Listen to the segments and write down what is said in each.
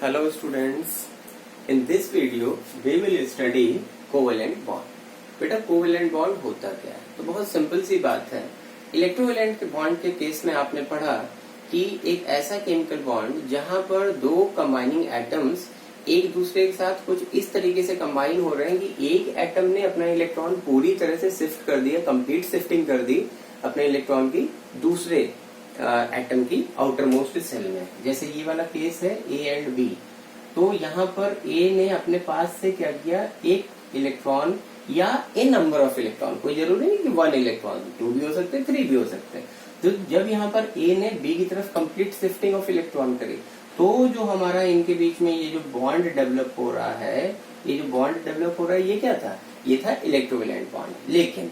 Hello students, in this video we will study covalent bond. बेटा covalent bond होता क्या है? तो बहुत सिंपल सी बात है। इलेक्ट्रोवेलेंट के बॉन्ड के केस में आपने पढ़ा कि एक ऐसा केमिकल बॉन्ड जहां पर दो कंबाइनिंग एटम्स एक दूसरे के साथ कुछ इस तरीके से कंबाइन हो रहे हैं कि एक एटम ने अपना इलेक्ट्रॉन पूरी तरह से शिफ्ट कर दिया, कंप्लीट शिफ्टिंग कर दी अपने इलेक्ट्रॉन की दूसरे एटम की आउटर मोस्ट सेल में। जैसे ये वाला केस है ए एंड बी, तो यहाँ पर ए ने अपने पास से क्या किया, एक इलेक्ट्रॉन या ए नंबर ऑफ इलेक्ट्रॉन, कोई जरूरी नहीं कि 1 इलेक्ट्रॉन, 2 भी हो सकते हैं, 3 भी हो सकते हैं। तो जब यहाँ पर ए ने बी की तरफ कंप्लीट शिफ्टिंग ऑफ इलेक्ट्रॉन करी, तो जो हमारा इनके बीच में ये जो बॉन्ड डेवलप हो रहा है, ये जो बॉन्ड डेवलप हो रहा है, ये क्या था? ये था इलेक्ट्रोवेलेंट बॉन्ड। लेकिन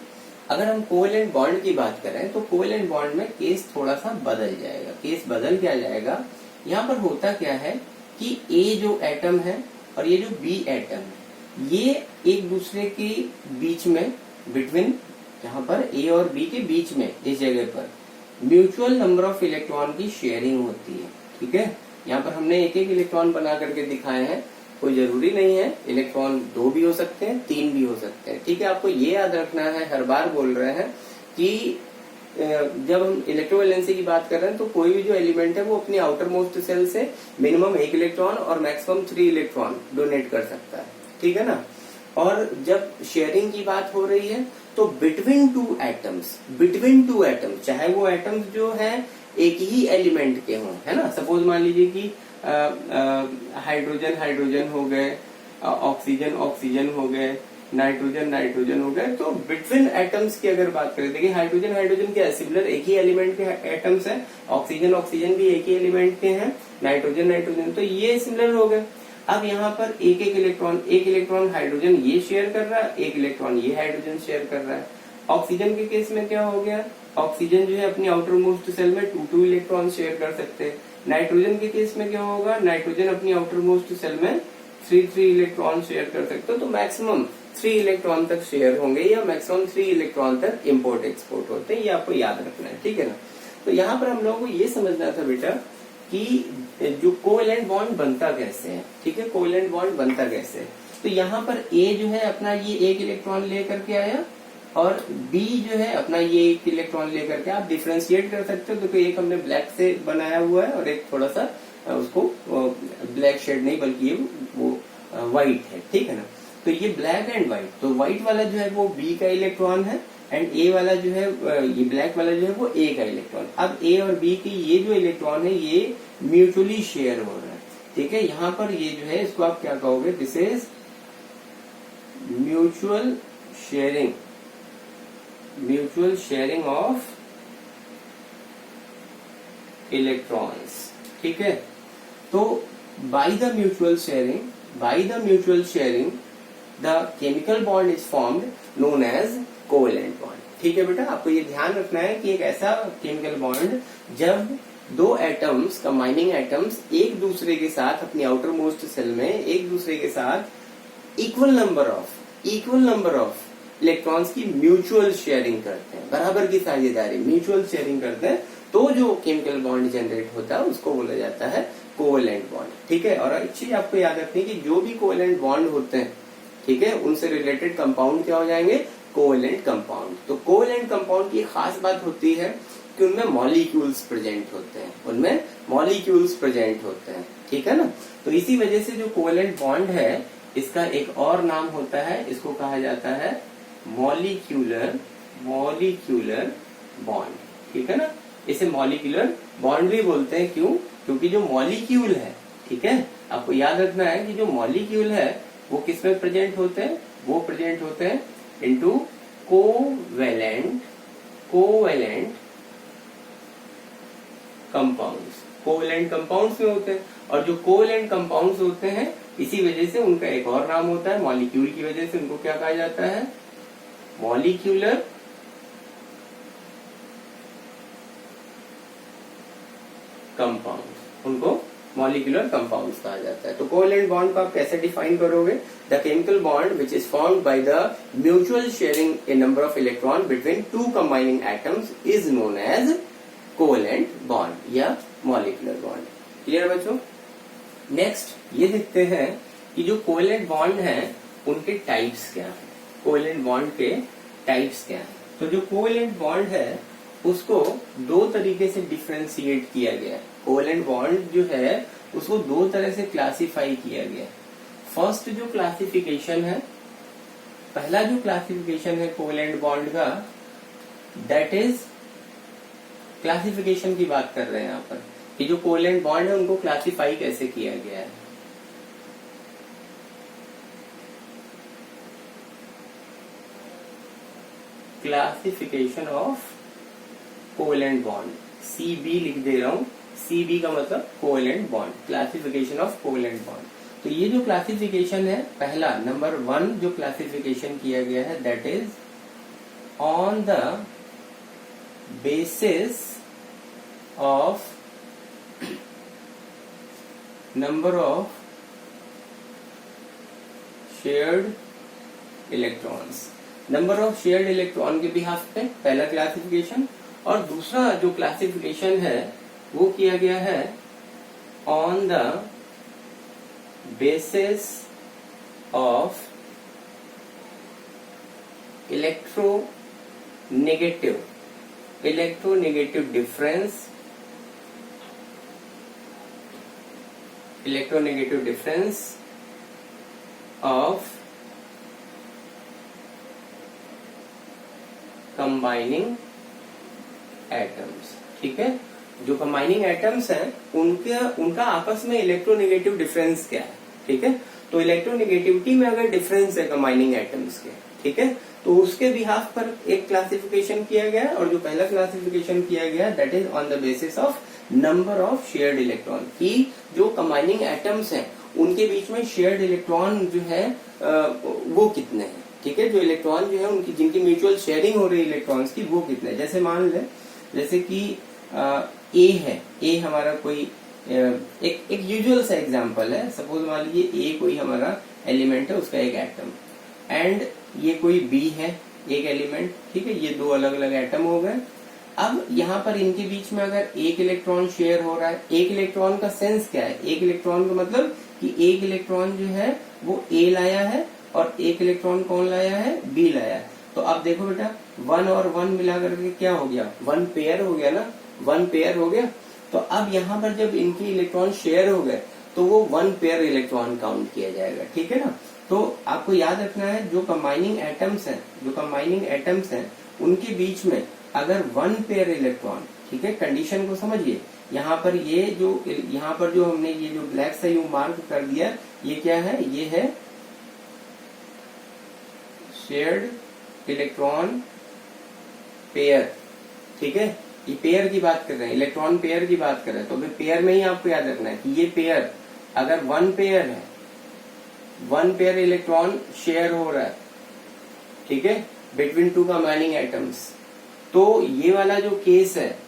अगर हम कोवेलेंट बॉन्ड की बात करें तो कोवेलेंट बॉन्ड में केस थोड़ा सा बदल जाएगा। केस बदल क्या जाएगा? यहाँ पर होता क्या है कि ए जो एटम है और ये जो बी एटम है, ये एक दूसरे के बीच में, बिटवीन, यहाँ पर ए और बी के बीच में, इस जगह पर म्यूचुअल नंबर ऑफ इलेक्ट्रॉन की शेयरिंग होती है। ठीक है, यहाँ पर हमने एक एक इलेक्ट्रॉन बना करके दिखाए हैं, कोई जरूरी नहीं है इलेक्ट्रॉन 2 भी हो सकते हैं, 3 भी हो सकते हैं। ठीक है, आपको ये याद रखना है, हर बार बोल रहे हैं कि जब हम इलेक्ट्रोवैलेंसी की बात कर रहे हैं तो कोई भी जो एलिमेंट है वो अपनी आउटर मोस्ट सेल से मिनिमम 1 इलेक्ट्रॉन और मैक्सिमम 3 इलेक्ट्रॉन डोनेट कर सकता है। ठीक है ना। और जब शेयरिंग की बात हो रही है तो बिटवीन टू एटम्स, चाहे वो एटम्स जो है एक ही एलिमेंट के हों, है ना। सपोज मान लीजिए कि हाइड्रोजन हो गए, ऑक्सीजन हो गए, नाइट्रोजन हो गए। तो बिटवीन एटम्स की अगर बात करें, देखिए हाइड्रोजन क्या है, सिमिलर एक ही एलिमेंट के एटम्स है, ऑक्सीजन भी एक ही एलिमेंट के हैं, नाइट्रोजन, तो ये सिमिलर हो गए। अब यहाँ पर एक इलेक्ट्रॉन हाइड्रोजन ये शेयर कर रहा है, एक इलेक्ट्रॉन ये हाइड्रोजन शेयर कर रहा है। ऑक्सीजन के केस में क्या हो गया, ऑक्सीजन जो है अपनी आउटर मोस्ट सेल में 2 इलेक्ट्रॉन शेयर कर सकते हैं। नाइट्रोजन के केस में क्या होगा, नाइट्रोजन अपनी आउटर मोस्ट सेल में 3 इलेक्ट्रॉन शेयर कर सकते हो। तो मैक्सिमम 3 इलेक्ट्रॉन तक शेयर होंगे या मैक्सिमम 3 इलेक्ट्रॉन तक इम्पोर्ट एक्सपोर्ट होते हैं, ये आपको याद रखना है। ठीक है ना। तो यहाँ पर हम लोगों को ये समझना था बेटा कि जो कोवेलेंट बॉन्ड बनता कैसे है। ठीक है, कोवेलेंट बॉन्ड बनता कैसे है। तो यहाँ पर ए जो है अपना ये 1 इलेक्ट्रॉन लेकर के आया और बी जो है अपना ये 1 इलेक्ट्रॉन लेकर के, आप डिफ्रेंशिएट कर सकते हो, क्योंकि एक हमने ब्लैक से बनाया हुआ है और एक थोड़ा सा उसको ब्लैक शेड नहीं बल्कि वो व्हाइट है। ठीक है ना। तो ये ब्लैक एंड व्हाइट, तो व्हाइट वाला जो है वो बी का इलेक्ट्रॉन है एंड ए वाला जो है, ये ब्लैक वाला जो है वो ए का इलेक्ट्रॉन। अब ए और बी की ये जो इलेक्ट्रॉन है ये म्यूचुअली शेयर हो रहा है। ठीक है, यहाँ पर ये जो है इसको आप क्या कहोगे, this is mutual sharing of electrons. ठीक है, तो by the mutual sharing the chemical bond is formed known as covalent bond. ठीक है बेटा, आपको ये ध्यान रखना है कि एक ऐसा केमिकल बॉन्ड जब 2 एटम्स, कंबाइनिंग एटम्स, एक दूसरे के साथ अपनी आउटर मोस्ट सेल में एक दूसरे के साथ इक्वल नंबर ऑफ इलेक्ट्रॉन्स की म्यूचुअल शेयरिंग करते हैं, बराबर की साझेदारी, म्यूचुअल शेयरिंग करते हैं, तो जो केमिकल बॉन्ड जनरेट होता है उसको बोला जाता है कोवेलेंट बॉन्ड। ठीक है, और एक चीज आपको याद रखनी है कि जो भी कोवेलेंट बॉन्ड होते हैं, ठीक है, उनसे रिलेटेड कंपाउंड क्या हो जाएंगे, कोवेलेंट कंपाउंड। तो कोवेलेंट कंपाउंड की खास बात होती है कि उनमें मॉलिक्यूल्स प्रेजेंट होते हैं, ठीक है ना। तो इसी वजह से जो कोवेलेंट बॉन्ड है इसका एक और नाम होता है, इसको कहा जाता है मॉलिक्यूलर बॉन्ड। ठीक है ना, इसे मॉलिक्यूलर बॉन्ड भी बोलते हैं। क्यों? क्योंकि जो मॉलिक्यूल है, ठीक है, आपको याद rखना है कि जो मॉलिक्यूल है वो किस में प्रेजेंट होते हैं, वो प्रेजेंट होते हैं इनटू कोवेलेंट कंपाउंड्स में होते हैं। और जो कोवेलेंट कंपाउंड्स होते हैं इसी वजह से उनका एक और नाम होता है, मॉलिक्यूल की वजह से उनको क्या कहा जाता है, मॉलिक्यूलर कंपाउंड्स, उनको मॉलिक्यूलर कंपाउंड्स कहा जाता है। तो कोवेलेंट बॉन्ड को आप कैसे डिफाइन करोगे, the chemical bond which is formed by the mutual sharing a number of electron between 2 combining atoms is known as covalent bond या मॉलिक्यूलर बॉन्ड। क्लियर बच्चों? नेक्स्ट ये देखते हैं कि जो कोवेलेंट बॉन्ड है उनके टाइप्स क्या है, कोवेलेंट बॉन्ड के टाइप्स क्या है। तो जो कोवेलेंट बॉन्ड है उसको दो तरीके से डिफ्रेंशिएट किया गया है। कोवेलेंट बॉन्ड जो है उसको दो तरह से क्लासिफाई किया गया है। फर्स्ट जो क्लासिफिकेशन है, पहला जो क्लासिफिकेशन है कोवेलेंट बॉन्ड का, दैट इज क्लासिफिकेशन की बात कर रहे हैं यहाँ पर कि जो कोवेलेंट बॉन्ड है उनको क्लासिफाई कैसे किया गया है। Classification of covalent bond, CB लिख दे रहा हूं। CB का मतलब covalent bond, classification of covalent bond. तो ये जो क्लासिफिकेशन है, पहला नंबर 1 जो क्लासिफिकेशन किया गया है, that is on the basis of number of shared electrons, number of shared electron के बिहाफ पे पहला क्लासिफिकेशन। और दूसरा जो क्लासिफिकेशन है वो किया गया है on the basis of electronegative difference, electronegative difference of combining atoms. ठीक है, जो कंबाइनिंग एटम्स हैं उनका आपस में इलेक्ट्रोनेगेटिव डिफरेंस क्या है। ठीक है, तो इलेक्ट्रोनेगेटिविटी में अगर डिफरेंस है कंबाइनिंग एटम्स के, ठीक है, तो उसके बिहाफ पर एक क्लासिफिकेशन किया गया। और जो पहला क्लासिफिकेशन किया गया that is on the basis of number of shared electron, की जो कंबाइनिंग एटम्स हैं उनके बीच में शेयर्ड इलेक्ट्रॉन जो है वो कितने हैं। ठीक है, जो इलेक्ट्रॉन जो है उनकी जिनकी म्यूचुअल शेयरिंग हो रही है इलेक्ट्रॉन्स की, वो कितने। जैसे मान ले, जैसे कि ए है, ए हमारा कोई एक यूजुअल सा एग्जांपल है। सपोज मान लीजिए ए कोई हमारा एलिमेंट है, उसका एक एटम, एंड ये कोई बी है एक एलिमेंट। ठीक है, ये दो अलग अलग एटम हो गए। अब यहाँ पर इनके बीच में अगर एक इलेक्ट्रॉन शेयर हो रहा है, एक इलेक्ट्रॉन का सेंस क्या है, एक इलेक्ट्रॉन का मतलब कि एक इलेक्ट्रॉन जो है वो ए लाया है और एक इलेक्ट्रॉन कौन लाया है, बी लाया है। तो अब देखो बेटा, 1 और 1 मिला करके क्या हो गया, 1 पेयर हो गया ना, 1 पेयर हो गया। तो अब यहाँ पर जब इनके इलेक्ट्रॉन शेयर हो गए तो वो 1 पेयर इलेक्ट्रॉन काउंट किया जाएगा। ठीक है ना, तो आपको याद रखना है जो कंबाइनिंग एटम्स हैं उनके बीच में अगर 1 पेयर इलेक्ट्रॉन, ठीक है, कंडीशन को समझिए। यहाँ पर जो हमने ये जो ब्लैक सा यू मार्क कर दिया, ये क्या है, ये है शेयर्ड इलेक्ट्रॉन पेयर। ठीक है, ये पेयर की बात कर रहे हैं, इलेक्ट्रॉन पेयर की बात कर रहे हैं। तो फिर पेयर में ही आपको याद रखना है कि ये पेयर अगर 1 पेयर है, 1 पेयर इलेक्ट्रॉन शेयर हो रहा है, ठीक है, बिटवीन 2 कंबाइनिंग एटम्स, तो ये वाला जो केस है,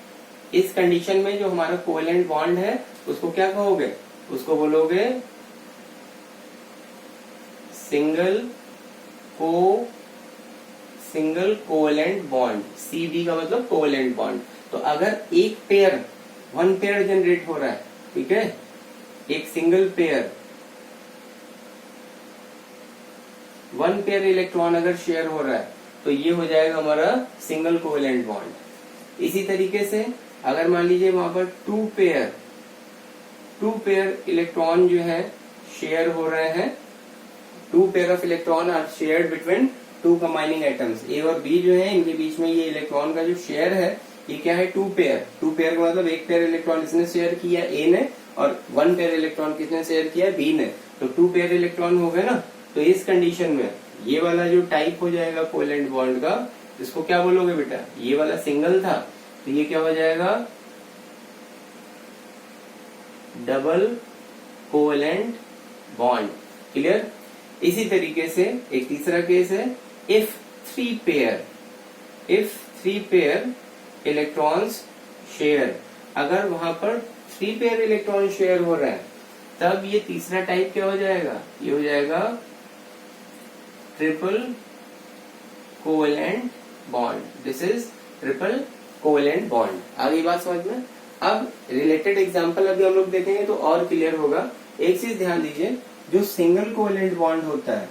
इस कंडीशन में जो हमारा कोवेलेंट बॉन्ड है उसको क्या कहोगे, उसको बोलोगे सिंगल कोवेलेंट बॉन्ड। CB का मतलब कोवेलेंट बॉन्ड। तो अगर एक पेयर 1 पेयर जनरेट हो रहा है, ठीक है, एक सिंगल पेयर 1 पेयर इलेक्ट्रॉन अगर शेयर हो रहा है तो ये हो जाएगा हमारा सिंगल कोवेलेंट बॉन्ड। इसी तरीके से अगर मान लीजिए वहां पर 2 पेयर इलेक्ट्रॉन जो है शेयर हो रहे हैं, 2 pair of electron are shared between 2 combining atoms, a और बी जो है इनके बीच में ये इलेक्ट्रॉन का जो शेयर है ये क्या है, 2 पेयर। 2 पेयर का मतलब एक पेयर इलेक्ट्रॉन इसने शेयर किया ए ने, और 1 पेयर इलेक्ट्रॉन किसने शेयर किया, बी ने। तो 2 पेयर इलेक्ट्रॉन हो गए ना। तो इस कंडीशन में ये वाला जो टाइप हो जाएगा कोवेलेंट बॉन्ड का, इसको क्या बोलोगे बेटा, ये वाला सिंगल था तो ये क्या हो जाएगा, डबल कोवेलेंट बॉन्ड। क्लियर। इसी तरीके से एक तीसरा केस है, इफ 3 पेयर इलेक्ट्रॉन्स शेयर, अगर वहां पर 3 पेयर इलेक्ट्रॉन शेयर हो रहा है तब ये तीसरा टाइप क्या हो जाएगा, ये हो जाएगा triple covalent bond. This is triple covalent bond. आगे बात समझ में। अब रिलेटेड एग्जांपल अभी हम लोग देखेंगे तो और क्लियर होगा। एक चीज ध्यान दीजिए, जो सिंगल कोवेलेंट बॉन्ड होता है,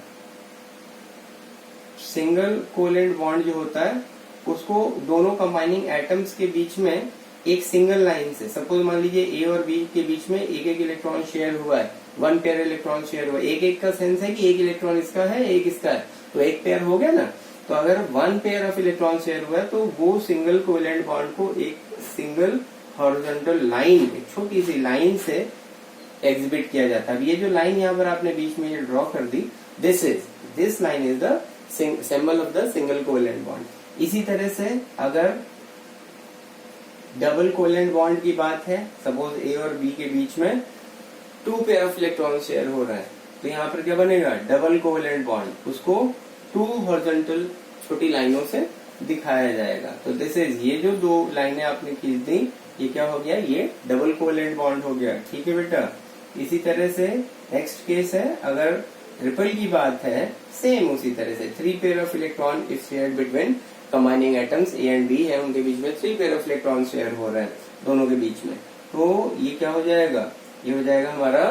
सिंगल कोवेलेंट बॉन्ड जो होता है उसको दोनों कंबाइनिंग एटम्स के बीच में एक सिंगल लाइन से, सपोज मान लीजिए ए और बी के बीच में एक एक इलेक्ट्रॉन शेयर हुआ है, वन पेयर इलेक्ट्रॉन शेयर हुआ है, एक एक का सेंस है कि एक इलेक्ट्रॉन इसका है एक इसका है, तो एक पेयर हो गया ना। तो अगर one pair of electron share हुआ है तो वो सिंगल कोवेलेंट बॉन्ड को एक सिंगल हॉरिजॉन्टल लाइन, एक छोटी सी लाइन से एग्जिबिट किया जाता है। अब ये जो लाइन यहाँ पर आपने बीच में ये ड्रॉ कर दी, this line is the symbol of the single covalent bond. इसी तरह से अगर डबल कोवेलेंट बॉन्ड की बात है, सपोज ए और बी के बीच में two pair of electron share हो रहा है, तो यहाँ पर क्या बनेगा, डबल कोवेलेंट बॉन्ड, उसको टू हॉरिजॉन्टल छोटी लाइनों से दिखाया जाएगा। तो दिस इज, ये जो दो लाइनें आपने खींच दी, ये क्या हो गया, ये डबल कोवेलेंट बॉन्ड हो गया। ठीक है बेटा। इसी तरह से नेक्स्ट केस है, अगर ट्रिपल की बात है, सेम उसी तरह से three pair of electron is shared between combining atoms A and B है, उनके बीच में three pair of electron share हो रहे हैं दोनों के बीच में, तो ये क्या हो जाएगा, ये हो जाएगा हमारा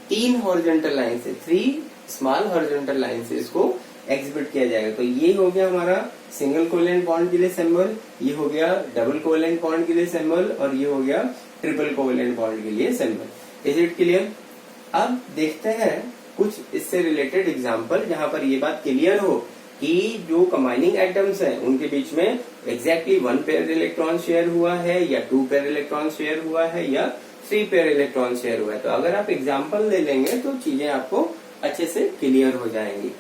तीन हॉरिजॉन्टल लाइन से, थ्री स्मॉल हॉरिजॉन्टल लाइन से इसको एग्जिबिट किया जाएगा। तो ये हो गया हमारा सिंगल कोवेलेंट बॉन्ड के लिए सिंबल, ये हो गया डबल कोवेलेंट बॉन्ड के लिए सिंबल, और ये हो गया ट्रिपल कोवेलेंट बॉन्ड के लिए सिंबल। Is it clear? अब देखते हैं कुछ इससे रिलेटेड एग्जांपल जहां पर ये बात क्लियर हो कि जो कंबाइनिंग एटम्स हैं उनके बीच में exactly one pair electron share हुआ है, या टू पेयर इलेक्ट्रॉन शेयर हुआ है, या थ्री पेयर इलेक्ट्रॉन शेयर हुआ है। तो अगर आप एग्जाम्पल ले लेंगे तो चीजें आपको अच्छे से क्लियर हो जाएंगी।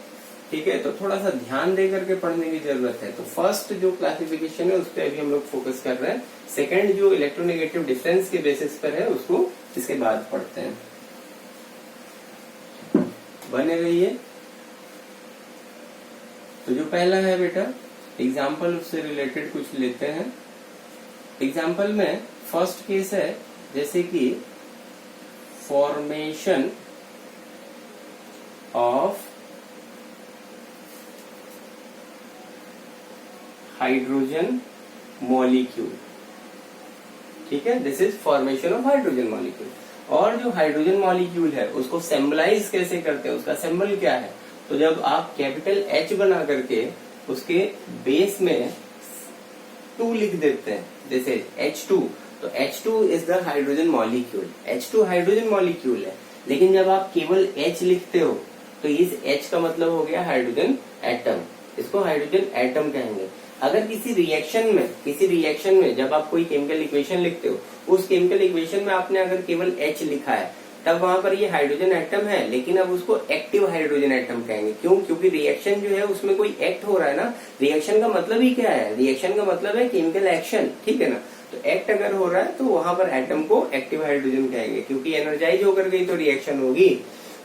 ठीक है, तो थोड़ा सा ध्यान दे करके पढ़ने की जरूरत है। तो फर्स्ट जो क्लासिफिकेशन है उस पर अभी हम लोग फोकस कर रहे हैं, सेकंड जो इलेक्ट्रोनेगेटिव डिफरेंस के बेसिस पर है उसको इसके बाद पढ़ते हैं। बने रहिए। तो जो पहला है बेटा एग्जाम्पल, उससे रिलेटेड कुछ लेते हैं। एग्जाम्पल में फर्स्ट केस है, जैसे कि फॉर्मेशन ऑफ हाइड्रोजन मॉलिक्यूल। ठीक है, this is formation of hydrogen molecule. और जो हाइड्रोजन मॉलिक्यूल है उसको सिंबलाइज कैसे करते हैं, उसका सिंबल क्या है, तो जब आप कैपिटल एच बना करके उसके बेस में 2 लिख देते हैं, जैसे H2, तो H2 is the hydrogen molecule, H2 hydrogen molecule है। लेकिन जब आप केवल H लिखते हो तो इस H का मतलब हो गया हाइड्रोजन एटम, इसको हाइड्रोजन एटम कहेंगे। अगर किसी रिएक्शन में जब आप कोई केमिकल इक्वेशन लिखते हो, उस केमिकल इक्वेशन में आपने अगर केवल H लिखा है, तब वहां पर ये हाइड्रोजन एटम है, लेकिन अब उसको एक्टिव हाइड्रोजन एटम कहेंगे। क्यों? क्योंकि रिएक्शन जो है उसमें कोई एक्ट हो रहा है ना। रिएक्शन का मतलब ही क्या है, रिएक्शन का मतलब है केमिकल एक्शन, ठीक है ना। तो एक्ट अगर हो रहा है तो वहां पर एटम को एक्टिव हाइड्रोजन कहेंगे, क्योंकि एनर्जाइज होकर गई तो रिएक्शन होगी।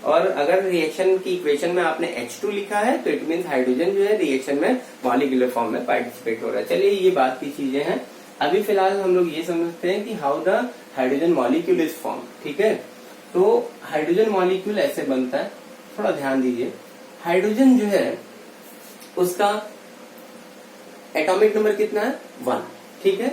और अगर रिएक्शन की इक्वेशन में आपने H2 लिखा है तो इट मीन हाइड्रोजन जो है रिएक्शन में मॉलिक्यूलर फॉर्म में पार्टिसिपेट हो रहा है। चलिए ये बात की चीजें हैं। अभी फिलहाल हम लोग ये समझते हैं कि how the hydrogen molecule is form. ठीक है, तो हाइड्रोजन मॉलिक्यूल ऐसे बनता है, थोड़ा ध्यान दीजिए। हाइड्रोजन जो है उसका एटॉमिक नंबर कितना है, 1। ठीक है,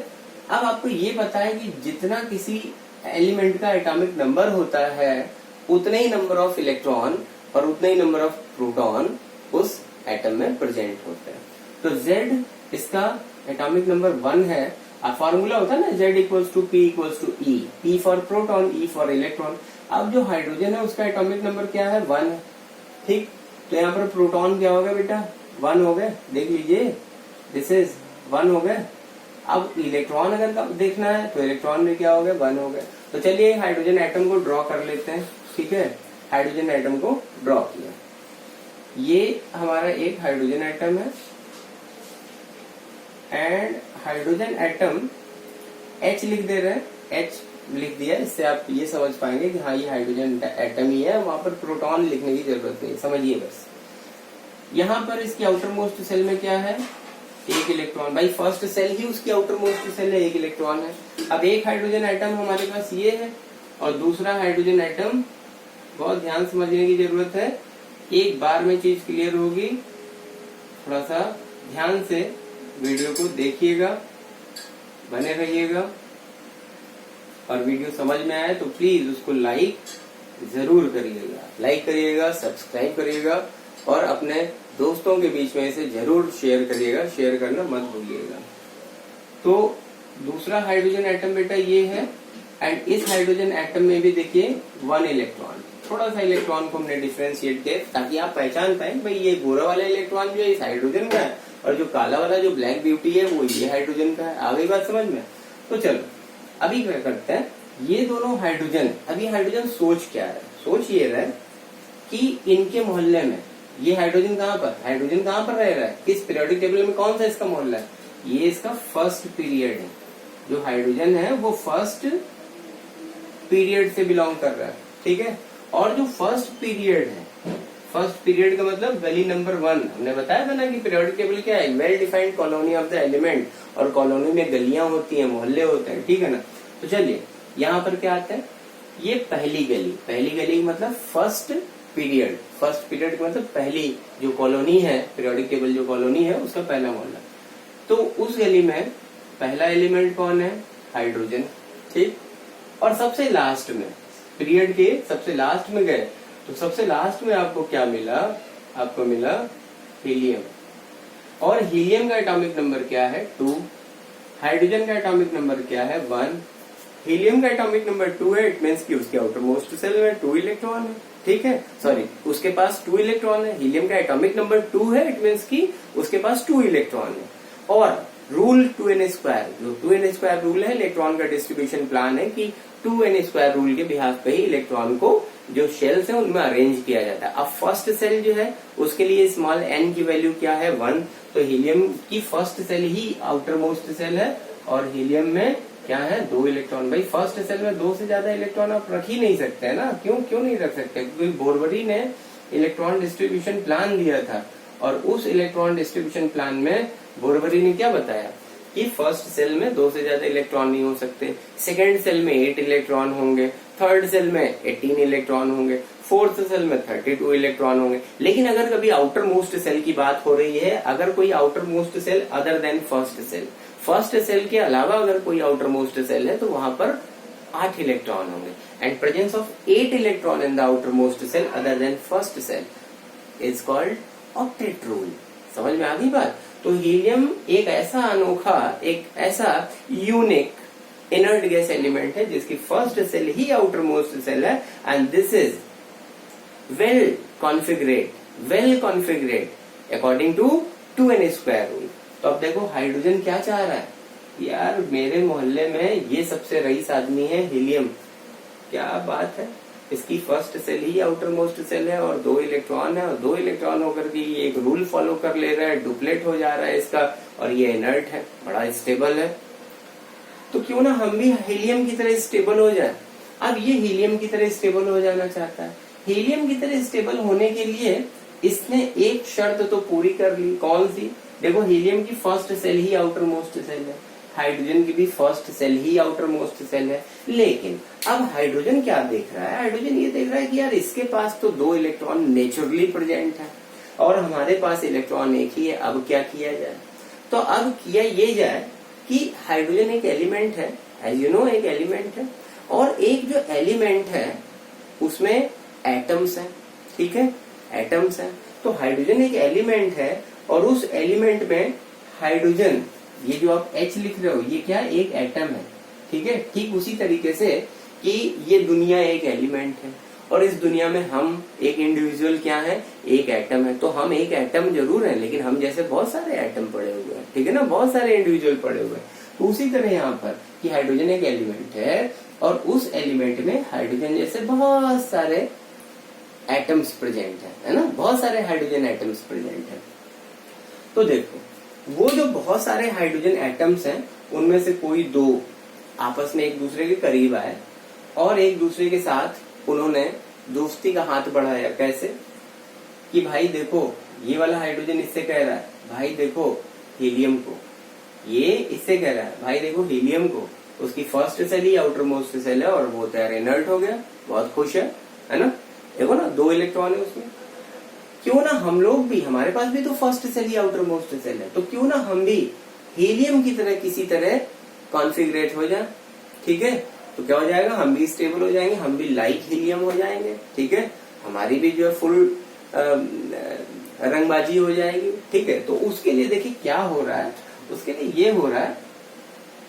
अब आपको ये पता है कि जितना किसी एलिमेंट का एटॉमिक नंबर होता है उतने ही नंबर ऑफ इलेक्ट्रॉन और उतने ही नंबर ऑफ प्रोटॉन उस एटम में प्रेजेंट होते हैं। तो Z इसका एटॉमिक नंबर 1 है। फॉर्मूला होता है ना, Z equals to P equals to E, P for proton, E for electron. अब जो हाइड्रोजन है उसका एटॉमिक नंबर क्या है, 1 है। ठीक, तो यहाँ पर प्रोटॉन क्या होगा बेटा, 1 हो गए, देख लीजिए, दिस इज 1 हो गए। अब इलेक्ट्रॉन अगर देखना है तो इलेक्ट्रॉन में क्या हो गए, 1 हो गए। तो चलिए हाइड्रोजन एटम को ड्रॉ कर लेते हैं। ठीक है, हाइड्रोजन एटम को ड्रॉ किया, ये हमारा एक हाइड्रोजन एटम है। एंड हाइड्रोजन एटम H लिख दे रहे हैं, H लिख दिया, इससे आप ये समझ पाएंगे कि हाँ ये हाइड्रोजन एटम ही है, वहां पर प्रोटॉन लिखने की जरूरत नहीं, समझिए बस। यहाँ पर इसकी आउटर मोस्ट सेल में क्या है, 1 इलेक्ट्रॉन। भाई फर्स्ट सेल ही उसकी आउटर मोस्ट सेल है, 1 इलेक्ट्रॉन है। अब एक हाइड्रोजन एटम हमारे पास ये है और दूसरा हाइड्रोजन एटम, बहुत ध्यान समझने की जरूरत है, एक बार में चीज क्लियर होगी। थोड़ा सा ध्यान से वीडियो को देखिएगा, बने रहिएगा। और वीडियो समझ में आए तो प्लीज उसको लाइक जरूर करिएगा, सब्सक्राइब करिएगा और अपने दोस्तों के बीच में इसे जरूर शेयर करिएगा, शेयर करना मत भूलिएगा। तो दूसरा हाइड्रोजन एटम बेटा ये है, एंड इस हाइड्रोजन एटम में भी देखिए 1 इलेक्ट्रॉन, थोड़ा सा इलेक्ट्रॉन को हमने डिफरेंशिएट किया ताकि आप पहचान पाए भाई ये गोरा वाला इलेक्ट्रॉन जो है इस हाइड्रोजन का है और जो काला वाला जो ब्लैक ब्यूटी है वो ये हाइड्रोजन का है। आ गई बात समझ में? तो चलो अभी क्या करते हैं, ये दोनों हाइड्रोजन, अभी हाइड्रोजन सोच क्या है, सोच ये रहा है कि इनके मोहल्ले में ये हाइड्रोजन कहाँ पर रह रहा है, किस पीरियोडिक टेबल में कौन सा इसका मोहल्ला है, ये इसका फर्स्ट पीरियड है। जो हाइड्रोजन है वो फर्स्ट पीरियड से बिलोंग कर रहा है, ठीक है। और जो फर्स्ट पीरियड है, फर्स्ट पीरियड का मतलब गली नंबर 1, हमने बताया था ना कि पीरियोडिक टेबल क्या है, well defined colony of the element, और कॉलोनी में गलियां होती हैं, मोहल्ले होते हैं, ठीक है ना। तो चलिए यहाँ पर क्या आता है, ये पहली गली मतलब फर्स्ट पीरियड का मतलब पहली जो कॉलोनी है, पीरियोडिक टेबल जो कॉलोनी है उसका पहला मोहल्ला। तो उस गली में पहला एलिमेंट कौन है, हाइड्रोजन, ठीक। और सबसे लास्ट में, पीरियड के सबसे लास्ट में गए तो सबसे लास्ट में आपको क्या मिला, आपको मिला हीलियम। और हीलियम का एटॉमिक नंबर क्या है, 2। हाइड्रोजन का एटॉमिक नंबर क्या है, 1। हीलियम का एटॉमिक नंबर 2 है, इट मीन्स कि उसके आउटर मोस्ट सेल में 2 इलेक्ट्रॉन है, ठीक है, सॉरी उसके पास 2 इलेक्ट्रॉन है। हीलियम का एटॉमिक नंबर 2 है, इट मीन्स कि उसके पास 2 इलेक्ट्रॉन है। और रूल 2n², जो 2n² रूल है, इलेक्ट्रॉन का डिस्ट्रीब्यूशन प्लान है कि 2n² रूल के बिहाफ पे ही इलेक्ट्रॉन को जो शेल्स है उनमें अरेंज किया जाता है। अब फर्स्ट सेल जो है उसके लिए स्मॉल n की वैल्यू क्या है, 1। तो हीलियम की फर्स्ट सेल ही आउटर मोस्ट सेल है और हीलियम में क्या है, 2 इलेक्ट्रॉन। भाई फर्स्ट सेल में 2 से ज्यादा इलेक्ट्रॉन आप रख ही नहीं सकते है ना, क्यों नहीं रख सकते, क्योंकि बोरबरी ने इलेक्ट्रॉन डिस्ट्रीब्यूशन प्लान दिया था और उस इलेक्ट्रॉन डिस्ट्रीब्यूशन प्लान में बोरबरी ने क्या बताया कि फर्स्ट सेल में 2 से ज्यादा इलेक्ट्रॉन नहीं हो सकते, सेकेंड सेल में 8 इलेक्ट्रॉन होंगे, थर्ड सेल में 18 इलेक्ट्रॉन होंगे, फोर्थ सेल में 32 इलेक्ट्रॉन होंगे। लेकिन अगर कभी आउटर मोस्ट सेल की बात हो रही है, अगर कोई outermost shell other than first shell के अलावा अगर कोई आउटर मोस्ट सेल है तो वहां पर 8 इलेक्ट्रॉन होंगे। And presence of 8 electron in the outermost shell other than first shell is called octet rule. समझ में आ गई बात? तो हीलियम एक ऐसा अनोखा, एक ऐसा यूनिक इनर्ट गैस एलिमेंट है जिसकी फर्स्ट सेल ही आउटर मोस्ट सेल है, and this is well configurate according to 2n² रूल। तो अब देखो हाइड्रोजन क्या चाह रहा है, यार मेरे मोहल्ले में ये सबसे रईस आदमी है हीलियम, क्या बात है, इसकी फर्स्ट सेल ही आउटर मोस्ट सेल है और 2 इलेक्ट्रॉन है, और 2 इलेक्ट्रॉन होकर के ये एक रूल फॉलो कर ले रहा है, डुप्लेट हो जा रहा है इसका, और ये इनर्ट है, बड़ा स्टेबल है। तो क्यों ना हम भी हीलियम की तरह स्टेबल हो जाए। अब ये हीलियम की तरह स्टेबल हो जाना चाहता है। हीलियम की तरह स्टेबल होने के लिए इसने एक शर्त तो पूरी कर ली, कौन सी? देखो हीलियम की फर्स्ट सेल ही आउटर मोस्ट सेल है, हाइड्रोजन की भी फर्स्ट सेल ही आउटर मोस्ट सेल है। लेकिन अब हाइड्रोजन क्या देख रहा है, हाइड्रोजन ये देख रहा है कि यार इसके पास तो 2 इलेक्ट्रॉन नेचुरली प्रेजेंट है और हमारे पास इलेक्ट्रॉन एक ही है। अब क्या किया जाए? तो अब किया ये जाए कि हाइड्रोजन एक एलिमेंट है, एज यू नो एक एलिमेंट है, और एक जो एलिमेंट है उसमें एटम्स हैं, ठीक है, एटम्स हैं। तो हाइड्रोजन एक एलिमेंट है और उस एलिमेंट में हाइड्रोजन, ये जो आप H लिख रहे हो ये क्या है, एक एटम है, ठीक है। ठीक उसी तरीके से कि ये दुनिया एक एलिमेंट है और इस दुनिया में हम एक इंडिविजुअल क्या है, एक एटम है। तो हम एक एटम जरूर है लेकिन हम जैसे बहुत सारे एटम पड़े हुए हैं, ठीक है ना, बहुत सारे इंडिविजुअल पड़े हुए हैं। तो उसी तरह यहाँ पर कि हाइड्रोजन एक एलिमेंट है और उस एलिमेंट में हाइड्रोजन जैसे बहुत सारे एटम्स प्रेजेंट है ना, बहुत सारे हाइड्रोजन एटम्स प्रेजेंट है। तो देखो वो जो बहुत सारे हाइड्रोजन एटम्स हैं उनमें से कोई 2 आपस में एक दूसरे के करीब आए और एक दूसरे के साथ उन्होंने दोस्ती का हाथ बढ़ाया। कैसे? कि भाई देखो ये वाला हाइड्रोजन इससे कह रहा है भाई देखो हीलियम को, ये इससे कह रहा है भाई देखो हीलियम को, उसकी फर्स्ट सेल ही आउटर मोस्ट सेल है और वो तैयार इनर्ट हो गया, बहुत खुश है ना। देखो ना 2 इलेक्ट्रॉन है उसमें, क्यों ना हम लोग भी, हमारे पास भी तो फर्स्ट सेल ही आउटर मोस्ट सेल है, तो क्यों ना हम भी हीलियम की तरह किसी तरह कॉन्फिगरेट हो जाए, ठीक है। तो क्या हो जाएगा, हम भी स्टेबल हो जाएंगे, हम भी लाइक हीलियम हो जाएंगे, ठीक है, हमारी भी जो है फुल रंगबाजी हो जाएगी, ठीक है। तो उसके लिए देखिए क्या हो रहा है, उसके लिए ये हो रहा है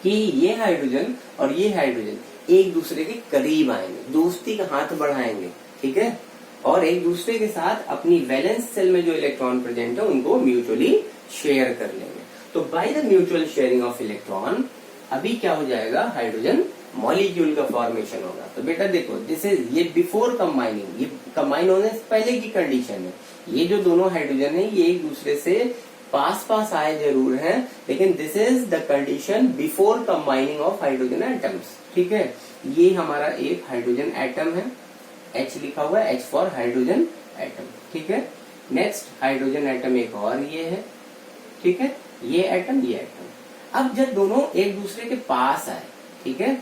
कि ये हाइड्रोजन और ये हाइड्रोजन एक दूसरे के करीब आएंगे, दोस्ती का हाथ बढ़ाएंगे, ठीक है, और एक दूसरे के साथ अपनी वैलेंस सेल में जो इलेक्ट्रॉन प्रेजेंट है उनको म्यूचुअली शेयर कर लेंगे। तो by the mutual sharing of electron अभी क्या हो जाएगा, हाइड्रोजन मॉलिक्यूल का फॉर्मेशन होगा। तो बेटा देखो, दिस इज ये बिफोर कंबाइनिंग, ये कंबाइन होने से पहले की कंडीशन है। ये जो दोनों हाइड्रोजन है ये एक दूसरे से पास पास आए जरूर हैं, लेकिन this is the condition before combining of hydrogen atoms, ठीक है। ये हमारा एक हाइड्रोजन एटम है, H लिखा हुआ है, H फॉर हाइड्रोजन एटम, ठीक है। नेक्स्ट हाइड्रोजन एटम एक और ये है, ठीक है, ये एटम ये एटम। अब जब दोनों एक दूसरे के पास आए, ठीक है,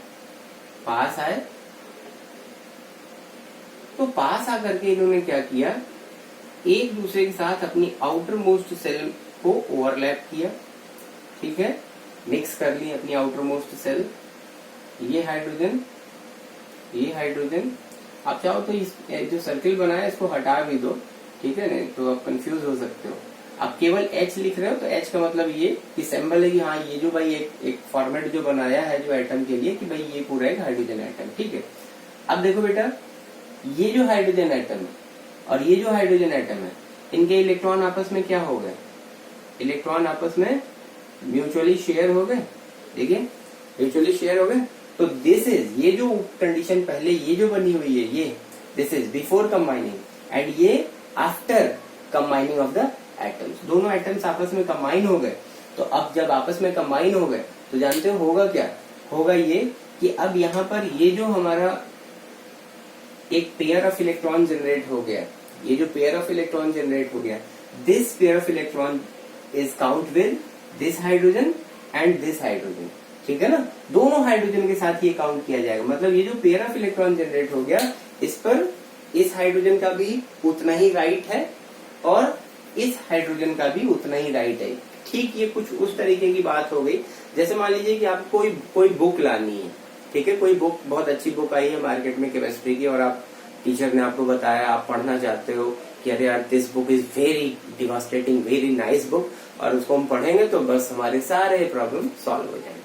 पास आए, तो पास आकर के इन्होंने क्या किया, एक दूसरे के साथ अपनी आउटर मोस्ट सेल को ओवरलैप किया, ठीक है, मिक्स कर ली अपनी आउटर मोस्ट सेल। ये हाइड्रोजन, ये हाइड्रोजन, आप चाहो तो इस जो सर्किल बनाया है इसको हटा भी दो, ठीक है, नहीं तो आप कंफ्यूज हो सकते हो। आप केवल H लिख रहे हो तो H का मतलब ये कि सिंबल है कि हाँ ये जो भाई एक फॉर्मेट जो बनाया है जो एटम के लिए कि भाई ये पूरा एक हाइड्रोजन एटम, ठीक है। अब देखो बेटा, ये जो हाइड्रोजन एटम है और ये जो हाइड्रोजन एटम है, इनके इलेक्ट्रॉन आपस में क्या हो गए, इलेक्ट्रॉन आपस में म्यूचुअली शेयर हो गए, देखिए म्यूचुअली शेयर हो गए। तो दिस इज, ये जो कंडीशन पहले ये जो बनी हुई है, ये this is before combining and ये after combining of the atoms. दोनों एटम्स आपस में कंबाइन हो गए। तो अब जब आपस में कंबाइन हो गए तो जानते हो होगा क्या, होगा ये कि अब यहाँ पर ये जो हमारा एक पेयर ऑफ इलेक्ट्रॉन जनरेट हो गया, ये जो पेयर ऑफ इलेक्ट्रॉन जनरेट हो गया, this pair of electron is count with this hydrogen and this hydrogen, ठीक है ना। दोनों हाइड्रोजन के साथ ये काउंट किया जाएगा। मतलब ये जो पेयर ऑफ इलेक्ट्रॉन जनरेट हो गया, इस पर इस हाइड्रोजन का भी उतना ही राइट है और इस हाइड्रोजन का भी उतना ही राइट है। ठीक, ये कुछ उस तरीके की बात हो गई। जैसे मान लीजिए कि आपको कोई बुक लानी है, ठीक है, कोई बुक बहुत अच्छी बुक आई है मार्केट में केमिस्ट्री की, और आप टीचर ने आपको बताया, आप पढ़ना चाहते हो कि अरे यार this book is very devastating, very nice book, और उसको हम पढ़ेंगे तो बस हमारे सारे प्रॉब्लम सॉल्व हो जाएंगे।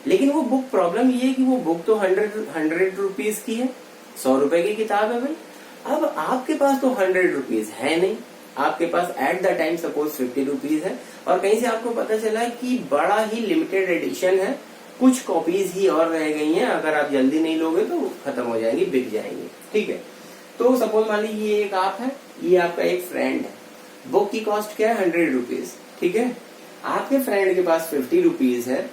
लेकिन वो बुक, प्रॉब्लम ये है कि वो बुक तो 100 रुपीज की है, 100 रुपए की किताब है भाई। अब आपके पास तो 100 रुपीज है नहीं, आपके पास at the time suppose 50 rupees है, और कहीं से आपको पता चला कि बड़ा ही लिमिटेड एडिशन है, कुछ कॉपीज ही और रह गई हैं, अगर आप जल्दी नहीं लोगे तो खत्म हो जाएंगी, बिक जाएंगी, ठीक है। तो सपोज मान लीजिए ये एक आप है, ये आपका एक फ्रेंड है, बुक की कॉस्ट क्या है 100 रुपीज, ठीक है। आपके फ्रेंड के पास 50 रुपीज है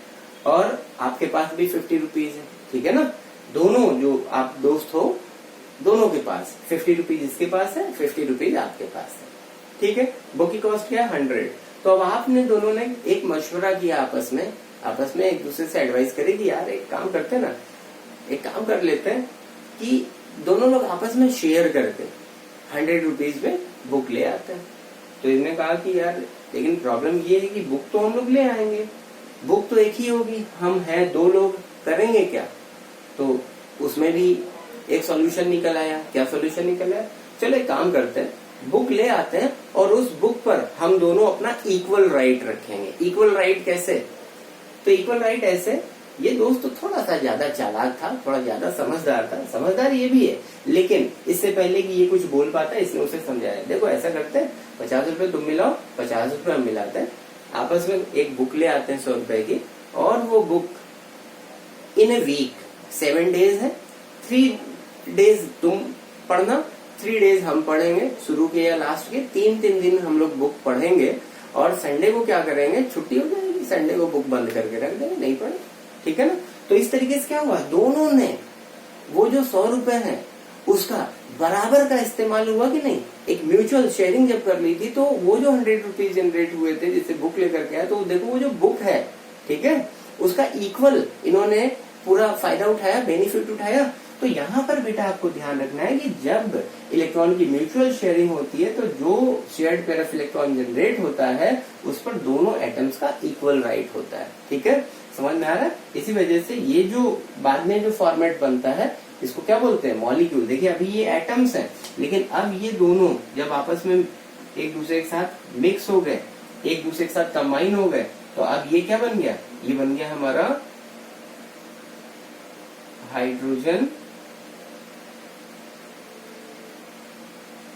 और आपके पास भी 50 रुपीज है, ठीक है ना। दोनों जो आप दोस्त हो, दोनों के पास 50 रुपीज इसके पास है, 50 रुपीज आपके पास है, ठीक है। बुक की कॉस्ट क्या है 100। तो अब आपने दोनों ने एक मशवरा किया आपस में एक दूसरे से एडवाइस करी कि यार एक काम करते हैं ना, एक काम कर लेते हैं कि दोनों लोग आपस में शेयर करके 100 रुपीज में बुक ले आते हैं। तो इन्होंने कहा कि यार लेकिन प्रॉब्लम ये है कि बुक तो हम लोग ले आएंगे, बुक तो एक ही होगी, हम हैं 2 लोग, करेंगे क्या। तो उसमें भी एक सॉल्यूशन निकल आया। क्या सॉल्यूशन निकल आया, चलो एक काम करते हैं, बुक ले आते हैं और उस बुक पर हम दोनों अपना इक्वल राइट रखेंगे। इक्वल राइट कैसे, तो इक्वल राइट ऐसे, ये दोस्त तो थोड़ा सा ज्यादा चालाक था, थोड़ा ज्यादा समझदार था, समझदार ये भी है, लेकिन इससे पहले कि ये कुछ बोल पाता इसने उसे समझाया, देखो ऐसा करते हैं 50 रुपए तुम मिलाओ, 50 रुपए हम मिलाते हैं, आपस में एक बुक ले आते हैं 100 रुपए की, और वो book in a week 7 days है, 3 डेज तुम पढ़ना, 3 डेज हम पढ़ेंगे, शुरू के या लास्ट के 3 दिन हम लोग बुक पढ़ेंगे, और संडे को क्या करेंगे, छुट्टी हो जाएगी, संडे को बुक बंद करके रख देंगे, नहीं पढ़े, ठीक है ना। तो इस तरीके से क्या हुआ, दोनों ने वो जो 100 रुपए है उसका बराबर का इस्तेमाल हुआ कि नहीं। एक म्यूचुअल शेयरिंग जब कर ली थी तो वो जो 100 रुपीज जनरेट हुए थे जिससे बुक लेकर के आया, तो देखो वो जो बुक है, ठीक है, उसका इक्वल इन्होंने पूरा फायदा उठाया, बेनिफिट उठाया। तो यहाँ पर बेटा आपको ध्यान रखना है कि जब इलेक्ट्रॉन की म्यूचुअल शेयरिंग होती है तो जो shared pair of electron generate होता है उस पर दोनों एटम्स का इक्वल राइट होता है, ठीक है। समझ में आ रहा है? इसी वजह से ये जो बाद में जो फॉर्मेट बनता है इसको क्या बोलते हैं, मॉलिक्यूल। देखिए अभी ये एटम्स हैं, लेकिन अब ये दोनों जब आपस में एक दूसरे के साथ मिक्स हो गए, एक दूसरे के साथ कंबाइन हो गए, तो अब ये क्या बन गया, ये बन गया हमारा हाइड्रोजन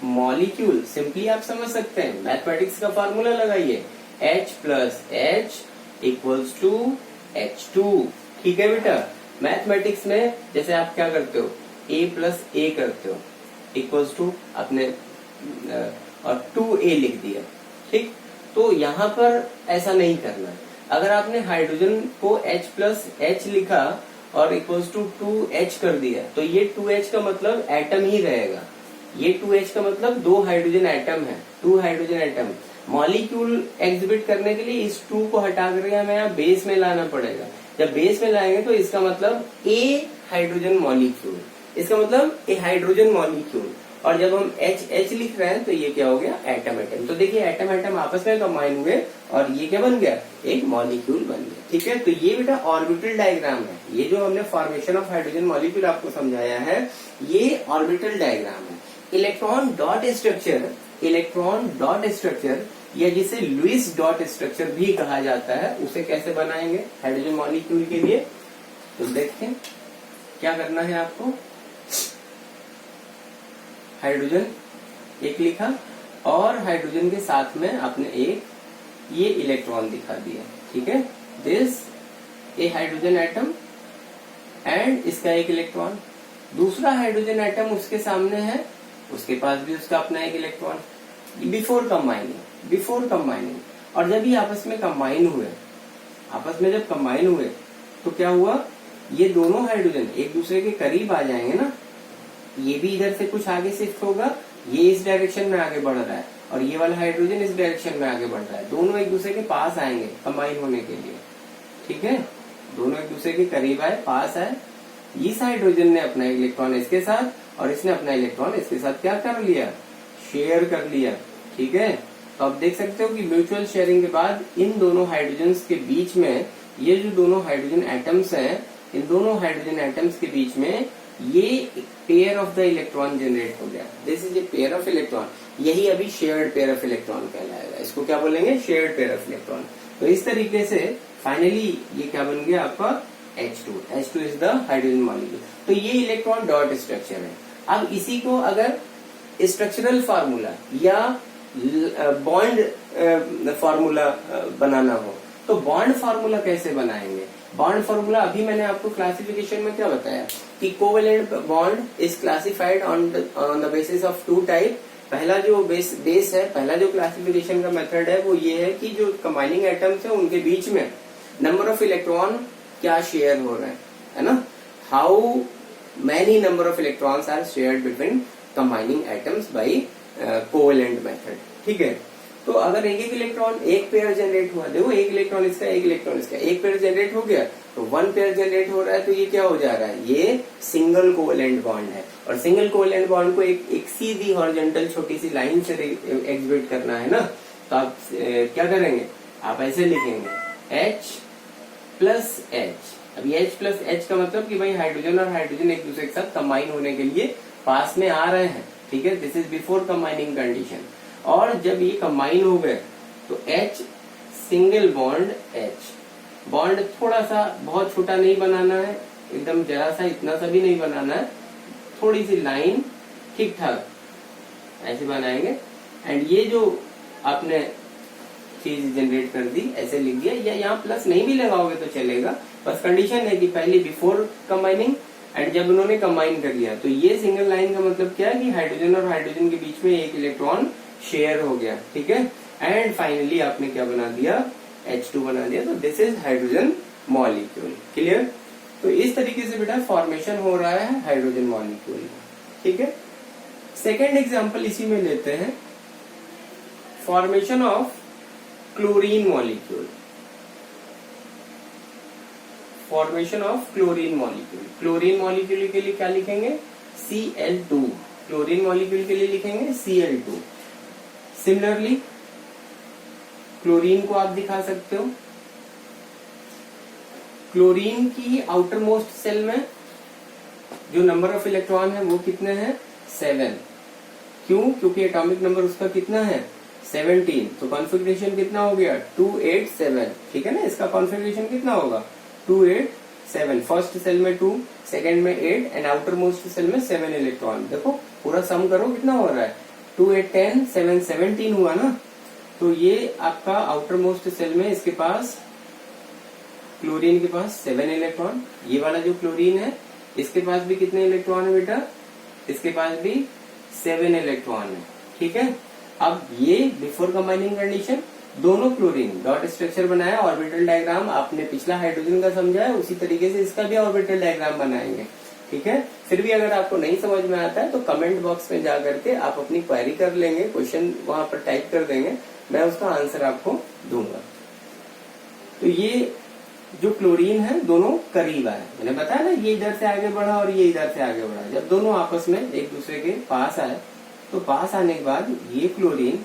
मॉलिक्यूल। सिंपली आप समझ सकते हैं, मैथमेटिक्स का फॉर्मूला लगाइए, H plus H equals to H2। ठीक है बेटा, मैथमेटिक्स में जैसे आप क्या करते हो, A प्लस ए करते हो इक्वल्स टू अपने और 2A लिख दिया। ठीक, तो यहाँ पर ऐसा नहीं करना। अगर आपने हाइड्रोजन को H प्लस एच लिखा और इक्वल्स टू 2H कर दिया, तो ये 2H का मतलब एटम ही रहेगा। ये 2H का मतलब दो हाइड्रोजन एटम है, 2 हाइड्रोजन एटम। मॉलिक्यूल एग्जिबिट करने के लिए इस 2 को हटा करके हमें यहाँ बेस में लाना पड़ेगा। जब बेस में लाएंगे तो इसका मतलब ए हाइड्रोजन मॉलिक्यूल, इसका मतलब ए हाइड्रोजन मॉलिक्यूल। और जब हम H लिख रहे हैं तो ये क्या हो गया, एटम एटम। तो देखिए एटम एटम आपस में कंबाइन हुए और ये क्या बन गया, एक मॉलिक्यूल बन गया। ठीक है, तो ये बेटा ऑर्बिटल डायग्राम है। ये जो हमने फॉर्मेशन ऑफ हाइड्रोजन मॉलिक्यूल आपको समझाया है, ये ऑर्बिटल डायग्राम है। Electron dot structure, electron dot structure या जिसे लुईस डॉट स्ट्रक्चर भी कहा जाता है, उसे कैसे बनाएंगे हाइड्रोजन मॉलिक्यूल के लिए। तो देखते क्या करना है आपको। हाइड्रोजन एक लिखा और हाइड्रोजन के साथ में आपने एक ये इलेक्ट्रॉन दिखा दिया। ठीक है, this A hydrogen atom and इसका एक इलेक्ट्रॉन, दूसरा हाइड्रोजन एटम उसके सामने है, उसके पास भी उसका अपना एक इलेक्ट्रॉन। बिफोर कंबाइनिंग और जब ये आपस में कंबाइन हुए, आपस में जब कंबाइन हुए तो क्या हुआ, ये दोनों हाइड्रोजन एक दूसरे के करीब आ जाएंगे ना। ये भी इधर से कुछ आगे शिफ्ट होगा, ये इस डायरेक्शन में आगे बढ़ रहा है और ये वाला हाइड्रोजन इस डायरेक्शन में आगे बढ़ रहा है। दोनों एक दूसरे के पास आएंगे कंबाइन होने के लिए। ठीक है, दोनों एक दूसरे के करीब आए, पास आए। इस हाइड्रोजन ने अपना इलेक्ट्रॉन इसके साथ और इसने अपना इलेक्ट्रॉन इसके साथ क्या कर लिया, शेयर कर लिया। ठीक है, तो आप देख सकते हो कि म्यूचुअल शेयरिंग के बाद इन दोनों हाइड्रोजन के बीच में, ये जो दोनों हाइड्रोजन एटम्स हैं, इन दोनों हाइड्रोजन एटम्स के बीच में ये pair of the electron generate हो गया। This is a pair of electron. यही अभी शेयर्ड पेयर ऑफ इलेक्ट्रॉन कहलाएगा। इसको क्या बोलेंगे, शेयर्ड पेयर ऑफ इलेक्ट्रॉन। तो इस तरीके से फाइनली ये क्या बन गया आपका H2। H2 is the hydrogen molecule. तो ये इलेक्ट्रॉन डॉट स्ट्रक्चर है। अब इसी को अगर स्ट्रक्चरल फार्मूला या बॉन्ड फार्मूला बनाना हो तो बॉन्ड फार्मूला कैसे बनाएंगे। बॉन्ड फार्मूला अभी मैंने आपको क्लासिफिकेशन में क्या बताया कि covalent bond is classified on the basis of 2 type. पहला जो बेस है, पहला जो क्लासिफिकेशन का मेथड है वो ये है कि जो कंबाइनिंग एटम्स है उनके बीच में नंबर ऑफ इलेक्ट्रॉन क्या शेयर हो रहे हैं, है ना। How many number of electrons are shared between combining atoms by covalent method. ठीक है, तो अगर एक एक इलेक्ट्रॉन, एक पेयर जनरेट हुआ, देखो एक इलेक्ट्रॉन इसका, एक इलेक्ट्रॉन इसका, एक पेयर जनरेट हो गया तो 1 पेयर जनरेट हो रहा है, तो ये क्या हो जा रहा है, ये सिंगल कोवेलेंट बॉन्ड है। और सिंगल कोवेलेंट बॉन्ड को एक सीधी हॉरिजॉन्टल छोटी सी लाइन से एग्जिबिट करना है ना। तो आप क्या करेंगे, आप ऐसे लिखेंगे H प्लस एच। अब H प्लस एच का मतलब कि भाई हाइड्रोजन और हाइड्रोजन एक दूसरे के साथ कंबाइन होने के लिए पास में आ रहे हैं। ठीक है, this is before combining condition. और जब ये कंबाइन हो गए तो H single bond H। Bond थोड़ा सा, बहुत छोटा नहीं बनाना है, एकदम जरा सा, इतना सा भी नहीं बनाना है, थोड़ी सी लाइन ठीक ठाक ऐसे बनाएंगे। एंड ये जो आपने चीज जनरेट कर दी ऐसे लिख दिया, या यहाँ प्लस नहीं भी लगाओगे तो चलेगा। बस कंडीशन है कि पहले बिफोर कंबाइनिंग एंड जब उन्होंने कंबाइन कर लिया तो ये सिंगल लाइन का मतलब क्या है कि हाइड्रोजन और हाइड्रोजन के बीच में एक इलेक्ट्रॉन शेयर हो गया। ठीक है, एंड फाइनली आपने क्या बना दिया, H2 बना दिया। तो this is hydrogen molecule. Clear. तो इस तरीके से बेटा फॉर्मेशन हो रहा है हाइड्रोजन मॉलिक्यूल। ठीक है, सेकेंड एग्जाम्पल इसी में लेते हैं, formation of chlorine molecule. Formation of chlorine molecule. Chlorine molecule के लिए क्या लिखेंगे, Cl2। क्लोरीन मॉलिक्यूल के लिए लिखेंगे Cl2। सिमिलरली क्लोरीन को आप दिखा सकते हो क्लोरीन की आउटर मोस्ट सेल में जो नंबर ऑफ इलेक्ट्रॉन है वो कितने हैं? 7। क्यों? क्योंकि एटॉमिक नंबर उसका कितना है? 17। तो कॉन्फ़िगरेशन कितना हो गया? 287। ठीक है ना, इसका कॉन्फ़िगरेशन कितना होगा? 287। फर्स्ट सेल में 2, सेकेंड में 8 एंड आउटर मोस्ट सेल में 7 इलेक्ट्रॉन। देखो पूरा सम करो कितना हो रहा है? 2 8 10 7 17 हुआ ना। तो ये आपका आउटर मोस्ट सेल में इसके पास क्लोरीन के पास 7 इलेक्ट्रॉन। ये वाला जो क्लोरीन है इसके पास भी कितने इलेक्ट्रॉन है बेटा? इसके पास भी 7 इलेक्ट्रॉन है। ठीक है, अब ये बिफोर कंबाइनिंग कंडीशन दोनों क्लोरीन डॉट स्ट्रक्चर बनाया, ऑर्बिटल डायग्राम आपने पिछला हाइड्रोजन का समझा है, उसी तरीके से इसका भी ऑर्बिटल डायग्राम बनाएंगे। ठीक है, फिर भी अगर आपको नहीं समझ में आता है तो कमेंट बॉक्स में जा करके आप अपनी क्वेरी कर लेंगे, क्वेश्चन वहां पर टाइप कर देंगे, मैं उसका आंसर आपको दूंगा। तो ये जो क्लोरीन है दोनों करीब आए, मैंने बताया ना, ये इधर से आगे बढ़ा और ये इधर से आगे बढ़ा। जब दोनों आपस में एक दूसरे के पास आए तो पास आने के बाद ये क्लोरीन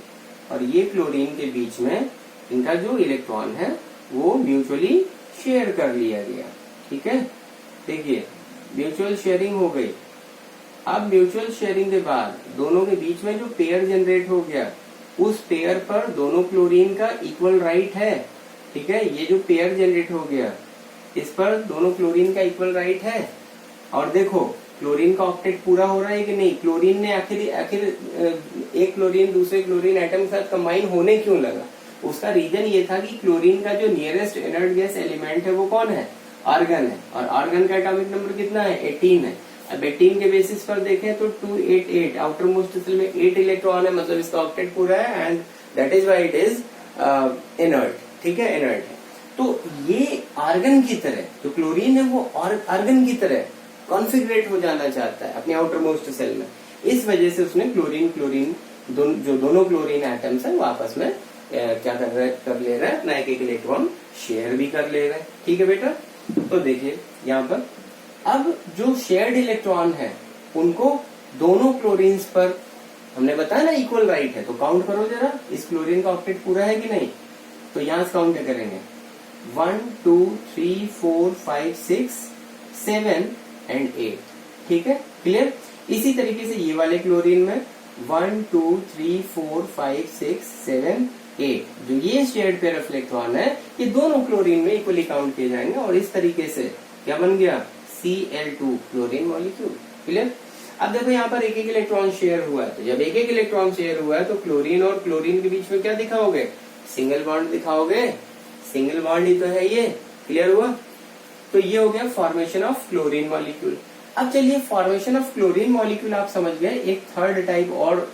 और ये क्लोरीन के बीच में इनका जो इलेक्ट्रॉन है वो म्यूचुअली शेयर कर लिया गया। ठीक है, देखिए म्यूचुअल शेयरिंग हो गई। अब म्यूचुअल शेयरिंग के बाद दोनों के बीच में जो पेयर जनरेट हो गया, उस पेयर पर दोनों क्लोरीन का इक्वल राइट है। ठीक है, ये जो पेयर जनरेट हो गया इस पर दोनों क्लोरीन का इक्वल राइट है। और देखो क्लोरीन का ऑक्टेट पूरा हो रहा है कि नहीं? क्लोरीन ने आखिर एक क्लोरीन दूसरे क्लोरीन एटम के साथ कंबाइन होने क्यों लगा? उसका रीजन ये था कि क्लोरीन का जो नियरेस्ट इनर्ट गैस एलिमेंट है वो कौन है? आर्गन है। और आर्गन का एटॉमिक नंबर कितना है? 18 है। अब 18 के बेसिस पर देखें तो 288 आउटर मोस्ट सेल में 8 इलेक्ट्रॉन है, मतलब इसका ऑक्टेट पूरा है and that is why it is inert. ठीक है, इनर्ट है। तो ये आर्गन की तरह जो क्लोरीन है वो आर्गन की तरह कॉन्फिगरेट हो जाना चाहता है अपने आउटर मोस्ट सेल में। इस वजह से उसने क्लोरीन जो दोनों क्लोरीन एटम्स है वो आपस में क्या कर ले रहा है? अपना एक इलेक्ट्रॉन शेयर भी कर ले रहा है। ठीक है बेटा, तो देखिए यहाँ पर अब जो शेयर्ड इलेक्ट्रॉन है उनको दोनों क्लोरीन्स पर हमने बताया ना इक्वल राइट है। तो काउंट करो जरा, इस क्लोरीन का ऑक्टेट पूरा है कि नहीं? तो यहां से काउंट करेंगे 1 2 3 4 5 6 7 एंड 8। ठीक है, क्लियर? इसी तरीके से ये वाले क्लोरीन में 1 2 3 4 5 6 7 8 जो ये शेयर्ड पेयर ऑफ इलेक्ट्रॉन है ये दोनों क्लोरीन में इक्वली काउंट किए जाएंगे और इस तरीके से क्या बन गया? Cl2 chlorine molecule. क्लियर? अब देखो यहाँ पर एक एक इलेक्ट्रॉन शेयर हुआ है, तो जब एक एक इलेक्ट्रॉन शेयर हुआ है तो क्लोरीन और क्लोरीन के बीच में क्या दिखाओगे? सिंगल बॉन्ड दिखाओगे। सिंगल बॉन्ड ही तो है ये। क्लियर हुआ? तो ये हो गया फॉर्मेशन ऑफ क्लोरीन मॉलिक्यूल। अब चलिए फॉर्मेशन ऑफ क्लोरीन मॉलिक्यूल आप समझ गए, एक थर्ड टाइप और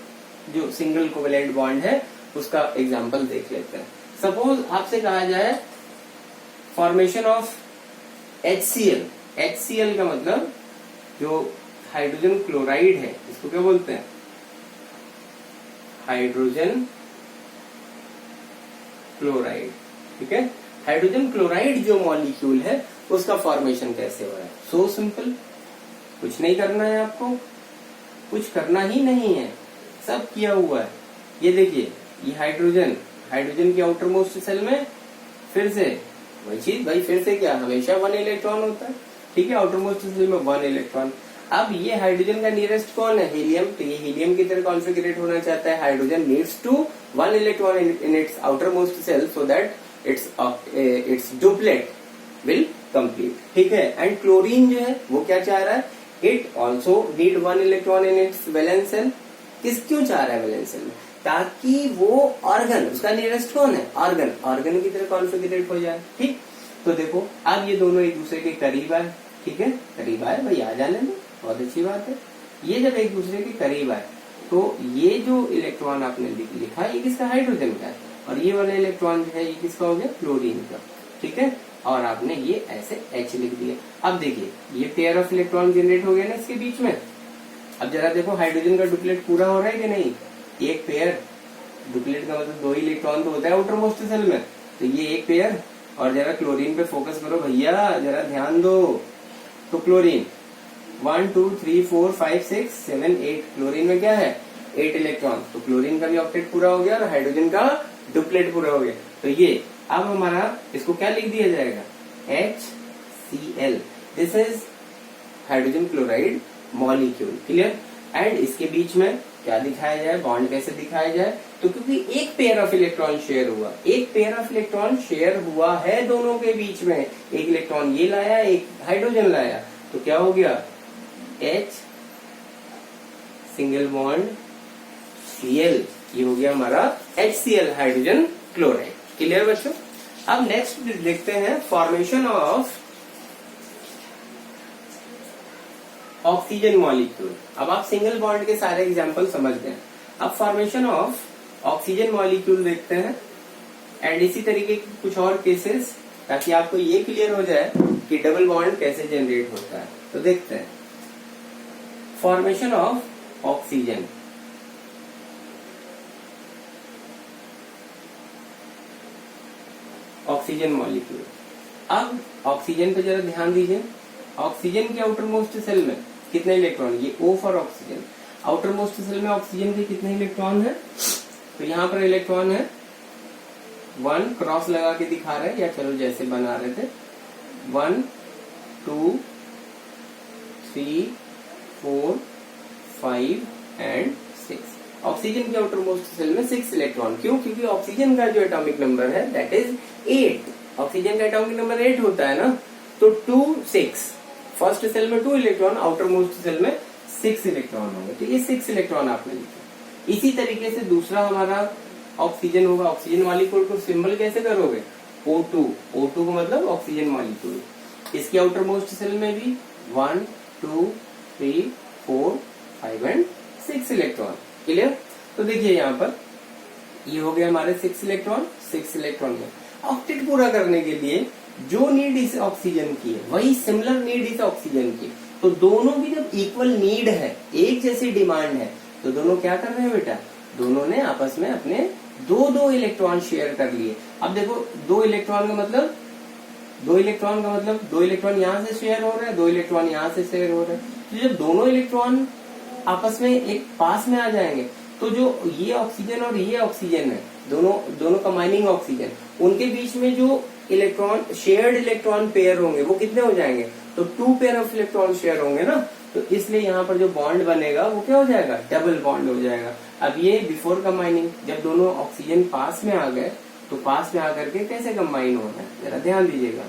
जो सिंगल कोवेलेंट बॉन्ड है उसका एग्जांपल देख लेते हैं। सपोज आपसे कहा जाए फॉर्मेशन ऑफ HCl। HCl का मतलब जो हाइड्रोजन क्लोराइड है इसको क्या बोलते हैं? Hydrogen chloride. ठीक है, हाइड्रोजन क्लोराइड जो मॉलिक्यूल है उसका फॉर्मेशन कैसे हो रहा है? सो सिंपल, कुछ नहीं करना है आपको, कुछ करना ही नहीं है, सब किया हुआ है। ये देखिए, ये हाइड्रोजन की आउटर मोस्ट सेल में फिर से वही चीज भाई, फिर से क्या? हमेशा 1 इलेक्ट्रॉन होता है। ठीक है, आउटर मोस्ट सेल में 1 इलेक्ट्रॉन। अब ये हाइड्रोजन का नियरेस्ट कौन है? हीलियम। तो ये हीलियम की तरह कॉन्फिगरेट होना चाहता है। Hydrogen needs to 1 electron in its outermost shell so that its duplet will complete. ठीक है, एंड क्लोरीन जो है वो क्या चाह रहा है? It also need 1 electron in it's valence shell. क्यों चाह रहा है वैलेंस सेल में? ताकि वो ऑर्गन, उसका नियरेस्ट कौन है? ऑर्गन की तरह कॉन्फिगरेट हो जाए। ठीक, तो देखो अब ये दोनों एक दूसरे के करीब आए। ठीक है, करीब आए भाई, आ जाने दो, बहुत अच्छी बात है। ये जब एक दूसरे के करीब आए तो ये जो इलेक्ट्रॉन आपने लिखा ये किसका? हाइड्रोजन का है। और ये वाला इलेक्ट्रॉन जो है ये किसका हो गया? क्लोरीन का। ठीक है, और आपने ये ऐसे H लिख दिया। अब देखिए ये पेयर ऑफ इलेक्ट्रॉन जनरेट हो गया ना इसके बीच में। अब जरा देखो हाइड्रोजन का डुप्लेट पूरा हो रहा है कि नहीं? एक पेयर, डुप्लेट का मतलब 2 इलेक्ट्रॉन तो होता है आउटर मोस्ट सेल में, तो ये एक पेयर। और जरा क्लोरीन पे फोकस करो भैया, जरा ध्यान दो। तो क्लोरीन 1 2 3 4 5 6 7 8 क्लोरीन में क्या है? 8 इलेक्ट्रॉन। तो क्लोरीन का भी ऑक्टेट पूरा हो गया और हाइड्रोजन का डुप्लेट पूरा हो गया। तो ये अब हमारा इसको क्या लिख दिया जाएगा? H HCl, this is hydrogen chloride molecule, clear. And इसके बीच में क्या दिखाया जाए, बॉन्ड कैसे दिखाया जाए, तो क्योंकि एक पेयर ऑफ इलेक्ट्रॉन शेयर हुआ, एक पेयर ऑफ इलेक्ट्रॉन शेयर हुआ है दोनों के बीच में, एक इलेक्ट्रॉन ये लाया, एक हाइड्रोजन लाया, तो क्या हो गया, H सिंगल बॉन्ड Cl, ये हो गया हमारा HCl हाइड्रोजन क्लोराइड, क्लियर बच्चों। अब नेक्स्ट देखते हैं फॉर्मेशन ऑफ ऑक्सीजन मॉलिक्यूल। अब आप सिंगल बॉन्ड के सारे एग्जांपल समझ गए, अब फॉर्मेशन ऑफ ऑक्सीजन मॉलिक्यूल देखते हैं एंड इसी तरीके के कुछ और केसेस, ताकि आपको ये क्लियर हो जाए कि डबल बॉन्ड कैसे जनरेट होता है। तो देखते हैं formation of oxygen. Oxygen molecule. अब ऑक्सीजन पे जरा ध्यान दीजिए, ऑक्सीजन के आउटर मोस्ट सेल में कितने इलेक्ट्रॉन, ये O for oxygen, outermost shell में ऑक्सीजन के कितने इलेक्ट्रॉन है, तो यहाँ पर इलेक्ट्रॉन है 1, क्रॉस लगा के दिखा रहे हैं, या चलो जैसे बना रहे थे 1 2 3 4 5 एंड 6। ऑक्सीजन के आउटर मोस्ट सेल में 6 इलेक्ट्रॉन, क्यों, क्योंकि ऑक्सीजन का जो एटॉमिक नंबर है दैट इज 8, ऑक्सीजन का एटॉमिक नंबर 8 होता है ना, तो 2 6, फर्स्ट सेल में 2 इलेक्ट्रॉन, आउटर मोस्ट सेल में 6 इलेक्ट्रॉन होंगे, तो ये 6 इलेक्ट्रॉन आपने लिखा। इसी तरीके से दूसरा हमारा ऑक्सीजन होगा, ऑक्सीजन मॉलिक्यूल को सिंबल कैसे करोगे, O2, O2 का मतलब ऑक्सीजन मॉलिक्यूल, इसके आउटर मोस्ट सेल में भी 1 2 3 4 5 एंड 6 इलेक्ट्रॉन, क्लियर। तो देखिए यहाँ पर ये हो गया हमारे 6 इलेक्ट्रॉन, 6 इलेक्ट्रॉन में ऑक्टेट पूरा करने के लिए जो नीड इस ऑक्सीजन की है वही सिमिलर नीड इस ऑक्सीजन की, तो दोनों की जब इक्वल नीड है, एक जैसी डिमांड है, तो दोनों क्या कर रहे हैं बेटा, दोनों ने आपस में अपने 2 इलेक्ट्रॉन शेयर कर लिए। अब देखो 2 इलेक्ट्रॉन का मतलब 2 इलेक्ट्रॉन यहाँ से शेयर हो रहे हैं, 2 इलेक्ट्रॉन यहाँ से शेयर हो रहे हैं, तो जब दोनों इलेक्ट्रॉन आपस में एक पास में आ जाएंगे, तो जो ये ऑक्सीजन और ये ऑक्सीजन है, दोनों कंबाइनिंग ऑक्सीजन, उनके बीच में जो इलेक्ट्रॉन शेयर्ड इलेक्ट्रॉन पेयर होंगे वो कितने हो जाएंगे, तो 2 पेयर ऑफ इलेक्ट्रॉन शेयर होंगे ना, तो इसलिए यहाँ पर जो बॉन्ड बनेगा वो क्या हो जाएगा, डबल बॉन्ड हो जाएगा। अब ये बिफोर कंबाइनिंग, जब दोनों ऑक्सीजन पास में आ गए, तो पास में आकर के कैसे कंबाइन हो रहा है, जरा ध्यान दीजिएगा।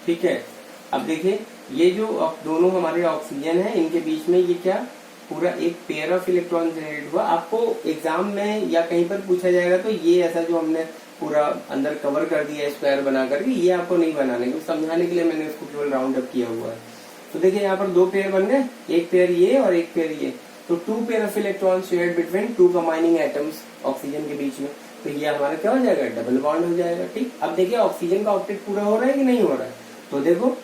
ठीक है, अब देखिए ये जो दोनों हमारे ऑक्सीजन है, इनके बीच में ये क्या पूरा एक पेयर ऑफ इलेक्ट्रॉन जनरेट हुआ। आपको एग्जाम में या कहीं पर पूछा जाएगा तो ये ऐसा जो हमने पूरा अंदर कवर कर दिया स्क्वायर बना करके, ये आपको नहीं बनाने को, समझाने के लिए मैंने उसको केवल राउंड अप किया हुआ है। तो देखिए यहाँ पर 2 पेयर बन गए, एक पेयर ये और एक पेयर ये, तो 2 pair of electron shared between 2 combining atoms oxygen के बीच में, तो ये हमारा क्या हो जाएगा, डबल बॉन्ड हो जाएगा। ठीक, अब देखिए ऑक्सीजन का ऑक्टेट पूरा हो रहा है कि नहीं हो रहा है, तो देखो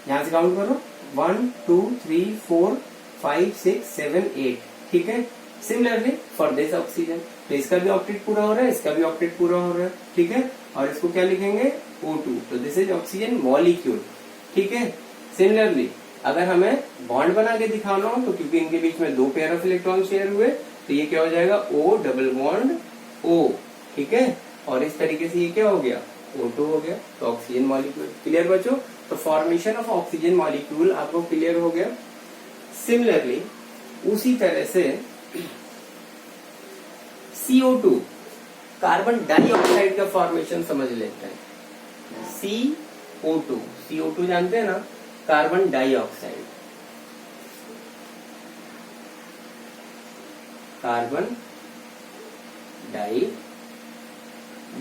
यहाँ से काउंट करो 1 2 3 4 5 6 7 8, ठीक है। सिमिलरली फॉर दिस ऑक्सीजन, तो इसका भी ऑक्टेट पूरा हो रहा है, इसका भी ऑक्टेट पूरा हो रहा है, ठीक है, और इसको क्या लिखेंगे O2, तो दिस इज ऑक्सीजन मॉलिक्यूल, ठीक है। सिमिलरली अगर हमें बॉन्ड बना के दिखाना हो, तो क्योंकि इनके बीच में 2 पेयर ऑफ इलेक्ट्रॉन शेयर हुए, तो ये क्या हो जाएगा O डबल बॉन्ड O, ठीक है, और इस तरीके से ये क्या हो गया, O2 हो गया, तो ऑक्सीजन मॉलिक्यूल। क्लियर बच्चों, तो फॉर्मेशन ऑफ ऑक्सीजन मॉलिक्यूल आपको क्लियर हो गया। सिमिलरली उसी तरह से CO2 कार्बन डाइऑक्साइड का फॉर्मेशन समझ लेते हैं। CO2 जानते हैं ना, कार्बन डाइऑक्साइड, कार्बन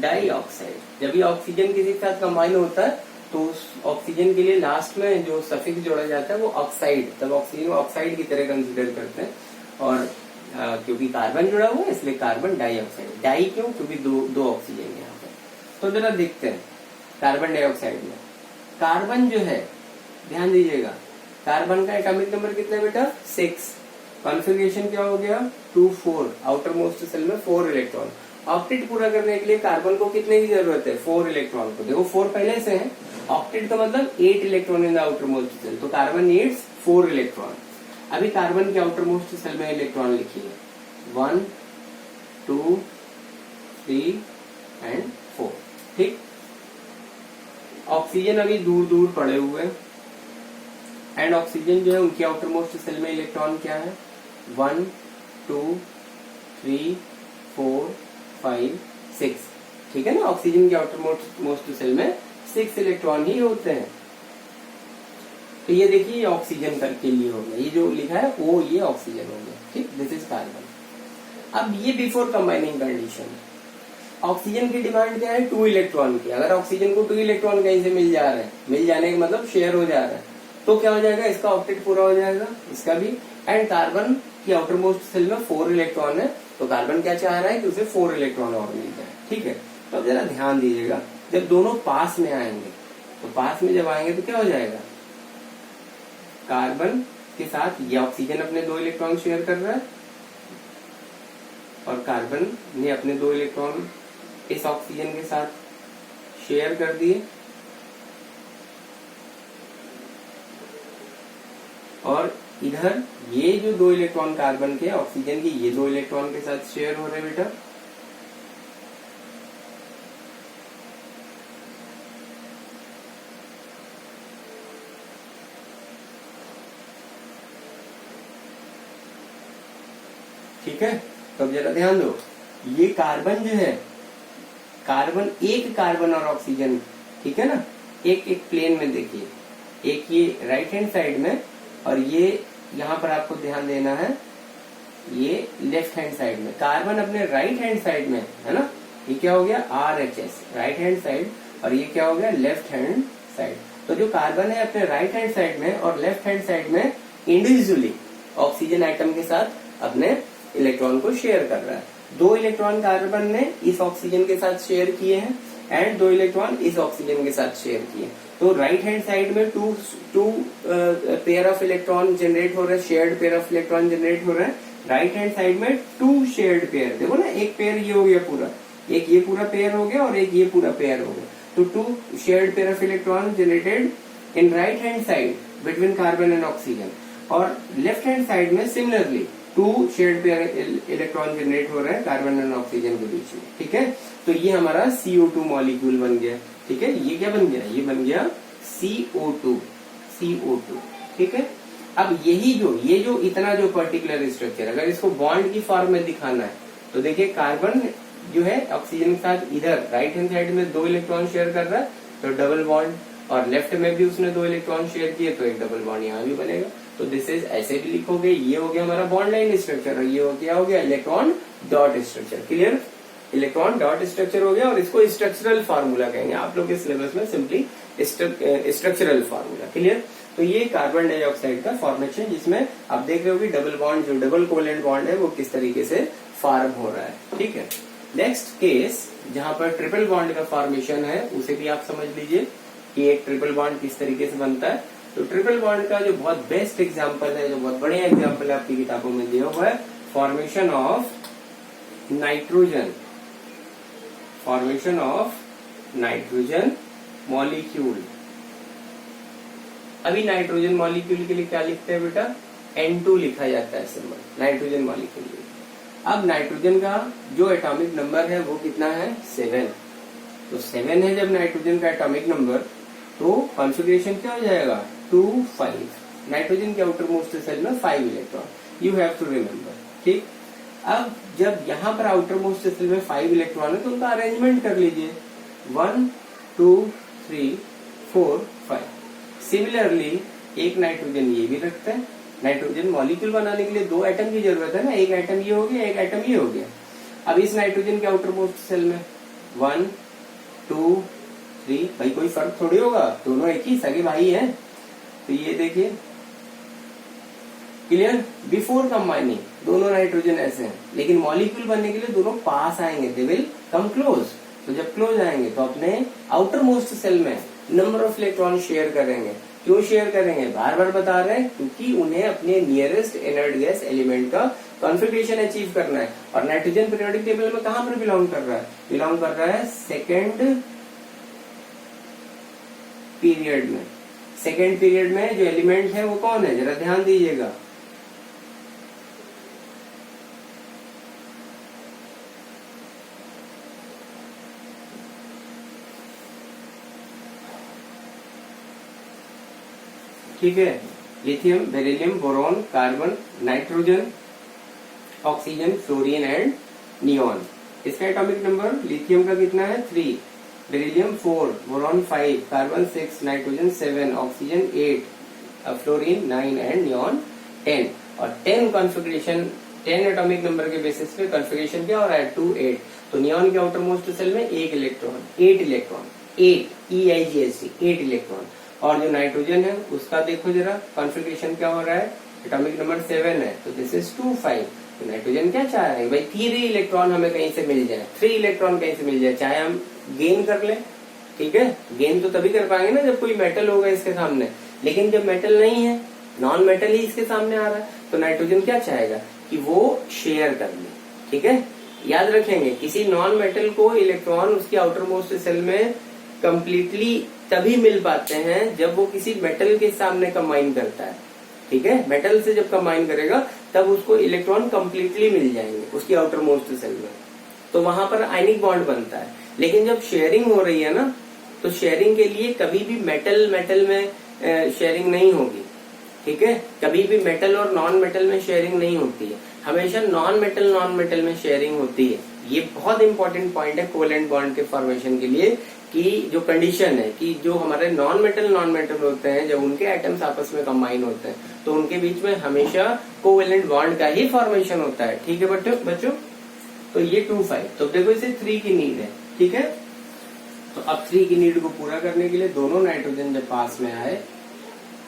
डाइऑक्साइड, जब ये ऑक्सीजन किसी के साथ कंबाइन होता है तो उस ऑक्सीजन के लिए लास्ट में जो सफिक्स जोड़ा जाता है वो ऑक्साइड, तब ऑक्सीजन को ऑक्साइड की तरह कंसीडर करते हैं, और क्योंकि कार्बन जुड़ा हुआ है इसलिए कार्बन डाइऑक्साइड। डाई क्यों, क्योंकि दो ऑक्सीजन है यहाँ पे। तो जरा देखते हैं कार्बन डाइऑक्साइड में कार्बन जो है, ध्यान दीजिएगा, कार्बन का एटॉमिक नंबर कितना है बेटा, 6, कॉन्फ़िगरेशन क्या हो गया 2 4, आउटर मोस्ट सेल में 4 इलेक्ट्रॉन, ऑक्टेट पूरा करने के लिए कार्बन को कितने की जरूरत है? 4 इलेक्ट्रॉन को। देखो 4 पहले से है, ऑक्टेट का मतलब 8 electron in the outermost shell, तो कार्बन नीड्स 4 इलेक्ट्रॉन। अभी कार्बन के आउटर मोस्ट सेल में इलेक्ट्रॉन लिखिए 1 2 3 एंड 4। ठीक, ऑक्सीजन अभी दूर दूर पड़े हुए हैं, एंड ऑक्सीजन जो है उनकी आउटर मोस्ट सेल में इलेक्ट्रॉन क्या है? 1 2 3 4 5 6। ठीक है ना, ऑक्सीजन के आउटर मोस्ट सेल में 6 इलेक्ट्रॉन ही होते हैं। तो ये देखिए ये ऑक्सीजन के लिए हो गया, ये जो लिखा है वो ये ऑक्सीजन हो गया। ठीक, दिस इज कार्बन। अब ये बिफोर कंबाइनिंग कंडीशन, ऑक्सीजन की डिमांड क्या है? 2 इलेक्ट्रॉन की। अगर ऑक्सीजन को 2 इलेक्ट्रॉन कहीं से मिल जा रहे हैं, मिल जाने का मतलब शेयर हो जा रहा है, तो क्या हो जाएगा? इसका ऑक्टेट पूरा हो जाएगा, इसका भी। एंड कार्बन की आउटर मोस्ट सेल में 4 इलेक्ट्रॉन है, तो कार्बन क्या चाह रहा है कि उसे 4 इलेक्ट्रॉन और मिल जाए। ठीक है, तो अब जरा ध्यान दीजिएगा, जब दोनों पास में आएंगे, तो पास में जब आएंगे तो क्या हो जाएगा? कार्बन के साथ ये ऑक्सीजन अपने 2 इलेक्ट्रॉन शेयर कर रहा है, और कार्बन ने अपने 2 इलेक्ट्रॉन इस ऑक्सीजन के साथ शेयर कर दिए, और इधर ये जो 2 इलेक्ट्रॉन कार्बन के ऑक्सीजन के ये 2 इलेक्ट्रॉन के साथ शेयर हो रहे हैं बेटा। ठीक है, तो अब जरा ध्यान दो, ये कार्बन जो है, कार्बन एक कार्बन और ऑक्सीजन, ठीक है ना, एक एक प्लेन में देखिए, एक ये राइट हैंड साइड में, और ये यहाँ पर आपको ध्यान देना है ये लेफ्ट हैंड साइड में। कार्बन अपने राइट हैंड साइड में है ना, ये क्या हो गया? RHS राइट हैंड साइड, और ये क्या हो गया? Left hand side. तो जो कार्बन है अपने राइट हैंड साइड में और लेफ्ट हैंड साइड में इंडिविजुअली ऑक्सीजन आइटम के साथ अपने इलेक्ट्रॉन को शेयर कर रहा है। 2 इलेक्ट्रॉन कार्बन ने इस ऑक्सीजन के साथ शेयर किए हैं, एंड 2 इलेक्ट्रॉन इस ऑक्सीजन के साथ शेयर किए। तो राइट हैंड साइड में two pair of electron generate हो रहे हैं, shared pair of electron generate हो रहे हैं। राइट हैंड साइड में 2 शेयर्ड पेयर, देखो ना, एक पेयर ये हो गया पूरा, एक ये पूरा पेयर हो गया, और एक ये पूरा पेयर हो गया। तो 2 shared pair of electron generated in right hand side between carbon and oxygen, और लेफ्ट हैंड साइड में similarly 2 shared pair electron generate हो रहे हैं कार्बन एंड ऑक्सीजन के बीच में। ठीक है, तो ये हमारा CO2 मॉलिक्यूल बन गया। ठीक है, ये क्या बन गया? ये बन गया CO2। ठीक है, अब यही ये जो इतना जो पर्टिकुलर स्ट्रक्चर, अगर इसको बॉन्ड की फॉर्म में दिखाना है, तो देखिए कार्बन जो है ऑक्सीजन के साथ इधर राइट हैंड साइड में 2 इलेक्ट्रॉन शेयर कर रहा है, तो डबल बॉन्ड, और लेफ्ट में भी उसने 2 इलेक्ट्रॉन शेयर किए, तो एक डबल बॉन्ड यहाँ भी बनेगा। तो दिस इज, ऐसे भी लिखोगे, ये हो गया हमारा बॉन्ड लाइन स्ट्रक्चर, और ये क्या हो गया? Electron dot structure. Clear, electron dot structure हो गया, और इसको स्ट्रक्चरल फार्मूला कहेंगे आप लोग के सिलेबस में, सिंपली स्ट्रक्चरल फार्मूला। क्लियर, तो ये कार्बन डाइऑक्साइड का फॉर्मेशन, जिसमें आप देख रहे हो कि डबल बॉन्ड, जो डबल कोवेलेंट बॉन्ड है, वो किस तरीके से फॉर्म हो रहा है। ठीक है, नेक्स्ट केस जहां पर ट्रिपल बॉन्ड का फॉर्मेशन है, उसे भी आप समझ लीजिए कि एक ट्रिपल बॉन्ड किस तरीके से बनता है। तो ट्रिपल बॉन्ड का जो बहुत बेस्ट एग्जांपल है, जो बहुत बढ़िया एग्जांपल है आपकी किताबों में दिया हुआ है, formation of nitrogen, formation of nitrogen molecule. अभी नाइट्रोजन मॉलिक्यूल के लिए क्या लिखते हैं बेटा? N2 लिखा जाता है सिंबल, नाइट्रोजन मॉलिक्यूल। अब नाइट्रोजन का जो एटॉमिक नंबर है वो कितना है? 7। तो 7 है जब नाइट्रोजन का एटॉमिक नंबर, तो कॉन्फ़िगरेशन क्या हो जाएगा? 2 5। नाइट्रोजन के आउटर मोस्ट सेल में 5 electron, you have to remember. ठीक, अब जब यहाँ पर आउटर मोस्ट सेल में 5 इलेक्ट्रॉन है, तो उनका अरेंजमेंट कर लीजिए, 1 2 3 4 5। सिमिलरली एक नाइट्रोजन ये भी रखता है। नाइट्रोजन मॉलिक्यूल बनाने के लिए 2 एटम की जरूरत है ना, एक एटम ये हो गया, एक एटम ये हो गया। अब इस नाइट्रोजन के आउटर मोस्ट सेल में 1 2 3, भाई कोई फर्क थोड़ी होगा, दोनों एक ही सगे भाई हैं। तो ये देखिए, क्लियर, बिफोर कंबाइनिंग दोनों नाइट्रोजन ऐसे हैं, लेकिन मॉलिक्यूल बनने के लिए दोनों पास आएंगे, दे विल कम क्लोज। तो जब क्लोज आएंगे तो अपने आउटर मोस्ट सेल में नंबर ऑफ इलेक्ट्रॉन शेयर करेंगे। क्यों शेयर करेंगे? बार बार बता रहे हैं, क्योंकि उन्हें अपने नियरेस्ट इनर्ट गैस एलिमेंट का कॉन्फिगरेशन अचीव करना है। और नाइट्रोजन पीरियोडिक टेबल में कहां पर बिलोंग कर रहा है? बिलोंग कर रहा है सेकेंड पीरियड में। सेकेंड पीरियड में जो एलिमेंट है वो कौन है, जरा ध्यान दीजिएगा। ठीक है, lithium, beryllium, boron, carbon, nitrogen, oxygen, fluorine and neon. इसका एटॉमिक नंबर लिथियम का कितना है? 3, beryllium 4, boron 5, carbon 6, nitrogen 7, oxygen 8, fluorine 9 and neon 10। और 10 कॉन्फ़िगरेशन, 10 एटॉमिक नंबर के बेसिस पे कॉन्फ़िगरेशन क्या हो रहा है? 2 8। तो नियॉन के आउटर मोस्ट सेल में 1 इलेक्ट्रॉन, 8 इलेक्ट्रॉन, 8 EIGHT 8 इलेक्ट्रॉन। और जो नाइट्रोजन है उसका देखो जरा कॉन्फ़िगरेशन क्या हो रहा है? एटॉमिक नंबर 7 है, तो दिस इज 2 5। तो नाइट्रोजन क्या चाह रहे हैं भाई? 3 इलेक्ट्रॉन हमें कहीं से मिल जाए, 3 इलेक्ट्रॉन कहीं से मिल जाए, चाहे हम गेन कर ले। ठीक है, गेन तो तभी कर पाएंगे ना जब कोई मेटल होगा इसके सामने, लेकिन जब मेटल नहीं है, नॉन मेटल ही इसके सामने आ रहा है, तो नाइट्रोजन क्या चाहेगा कि वो शेयर कर ले। ठीक है, याद रखेंगे किसी नॉन मेटल को इलेक्ट्रॉन उसकी आउटर मोस्ट सेल में कंप्लीटली तभी मिल पाते हैं जब वो किसी मेटल के सामने कंबाइन करता है। ठीक है, मेटल से जब कंबाइन करेगा तब उसको इलेक्ट्रॉन कंप्लीटली मिल जाएंगे उसकी आउटर मोस्ट सेल में, तो वहां पर आयनिक बॉन्ड बनता है। लेकिन जब शेयरिंग हो रही है ना, तो शेयरिंग के लिए कभी भी मेटल मेटल में शेयरिंग नहीं होगी। ठीक है, कभी भी मेटल और नॉन मेटल में शेयरिंग नहीं होती है, हमेशा नॉन मेटल में शेयरिंग होती है। ये बहुत इंपॉर्टेंट पॉइंट है कोवेलेंट बॉन्ड के फॉर्मेशन के लिए, कि जो कंडीशन है कि जो हमारे नॉन मेटल होते हैं, जब उनके एटम्स आपस में कंबाइन होते हैं तो उनके बीच में हमेशा कोवेलेंट बॉन्ड का ही फॉर्मेशन होता है। ठीक है बच्चों, तो ये 2 5। तो देखो इसे 3 की नीड है। ठीक है, तो अब 3 की नीड को पूरा करने के लिए दोनों नाइट्रोजन जब पास में आए,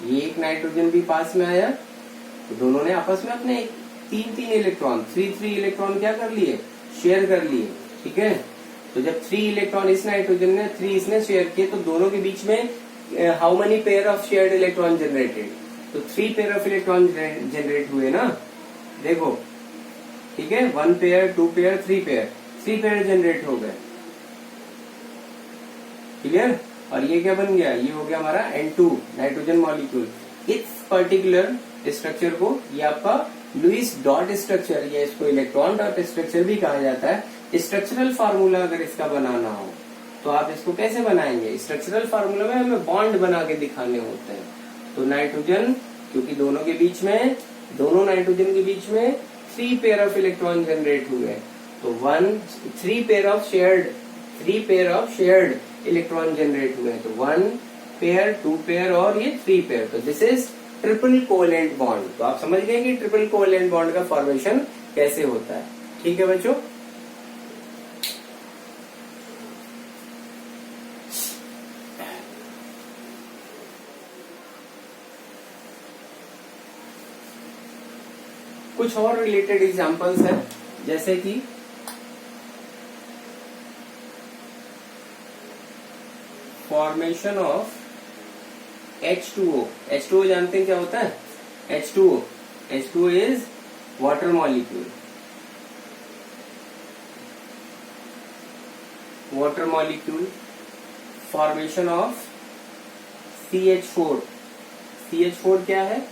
ये एक नाइट्रोजन भी पास में आया, तो दोनों ने आपस में अपने 3 इलेक्ट्रॉन 3 इलेक्ट्रॉन क्या कर लिए? शेयर कर लिए। ठीक है, तो जब 3 इलेक्ट्रॉन इस नाइट्रोजन ने 3 इसने शेयर किए, तो दोनों के बीच में how many pair of shared electron generated? तो 3 पेयर ऑफ इलेक्ट्रॉन जनरेट हुए ना, देखो। ठीक है, 1 पेयर, 2 पेयर, 3 पेयर जनरेट हो गए। क्लियर? और ये क्या बन गया? ये हो गया हमारा N2 नाइट्रोजन मॉलिक्यूल। इस पर्टिकुलर स्ट्रक्चर को ये आपका लुईस डॉट स्ट्रक्चर, या इसको इलेक्ट्रॉन डॉट स्ट्रक्चर भी कहा जाता है। स्ट्रक्चरल फार्मूला अगर इसका बनाना हो तो आप इसको कैसे बनाएंगे? स्ट्रक्चरल फार्मूला में हमें बॉन्ड बना के दिखाने होते हैं। तो नाइट्रोजन, क्योंकि दोनों नाइट्रोजन के बीच में 3 पेयर ऑफ इलेक्ट्रॉन जनरेट हुए, तो 3 pair of shared electron generate हुए, तो 1 पेयर, 2 पेयर और ये 3 पेयर। तो this is triple covalent bond. तो आप समझ गए कि ट्रिपल कोवेलेंट बॉन्ड का फॉर्मेशन कैसे होता है। ठीक है बच्चों, कुछ और रिलेटेड एग्जांपल्स है, जैसे कि फॉर्मेशन ऑफ H2O। H2O जानते हैं क्या होता है? H2O is water molecule. Formation of CH4 क्या है?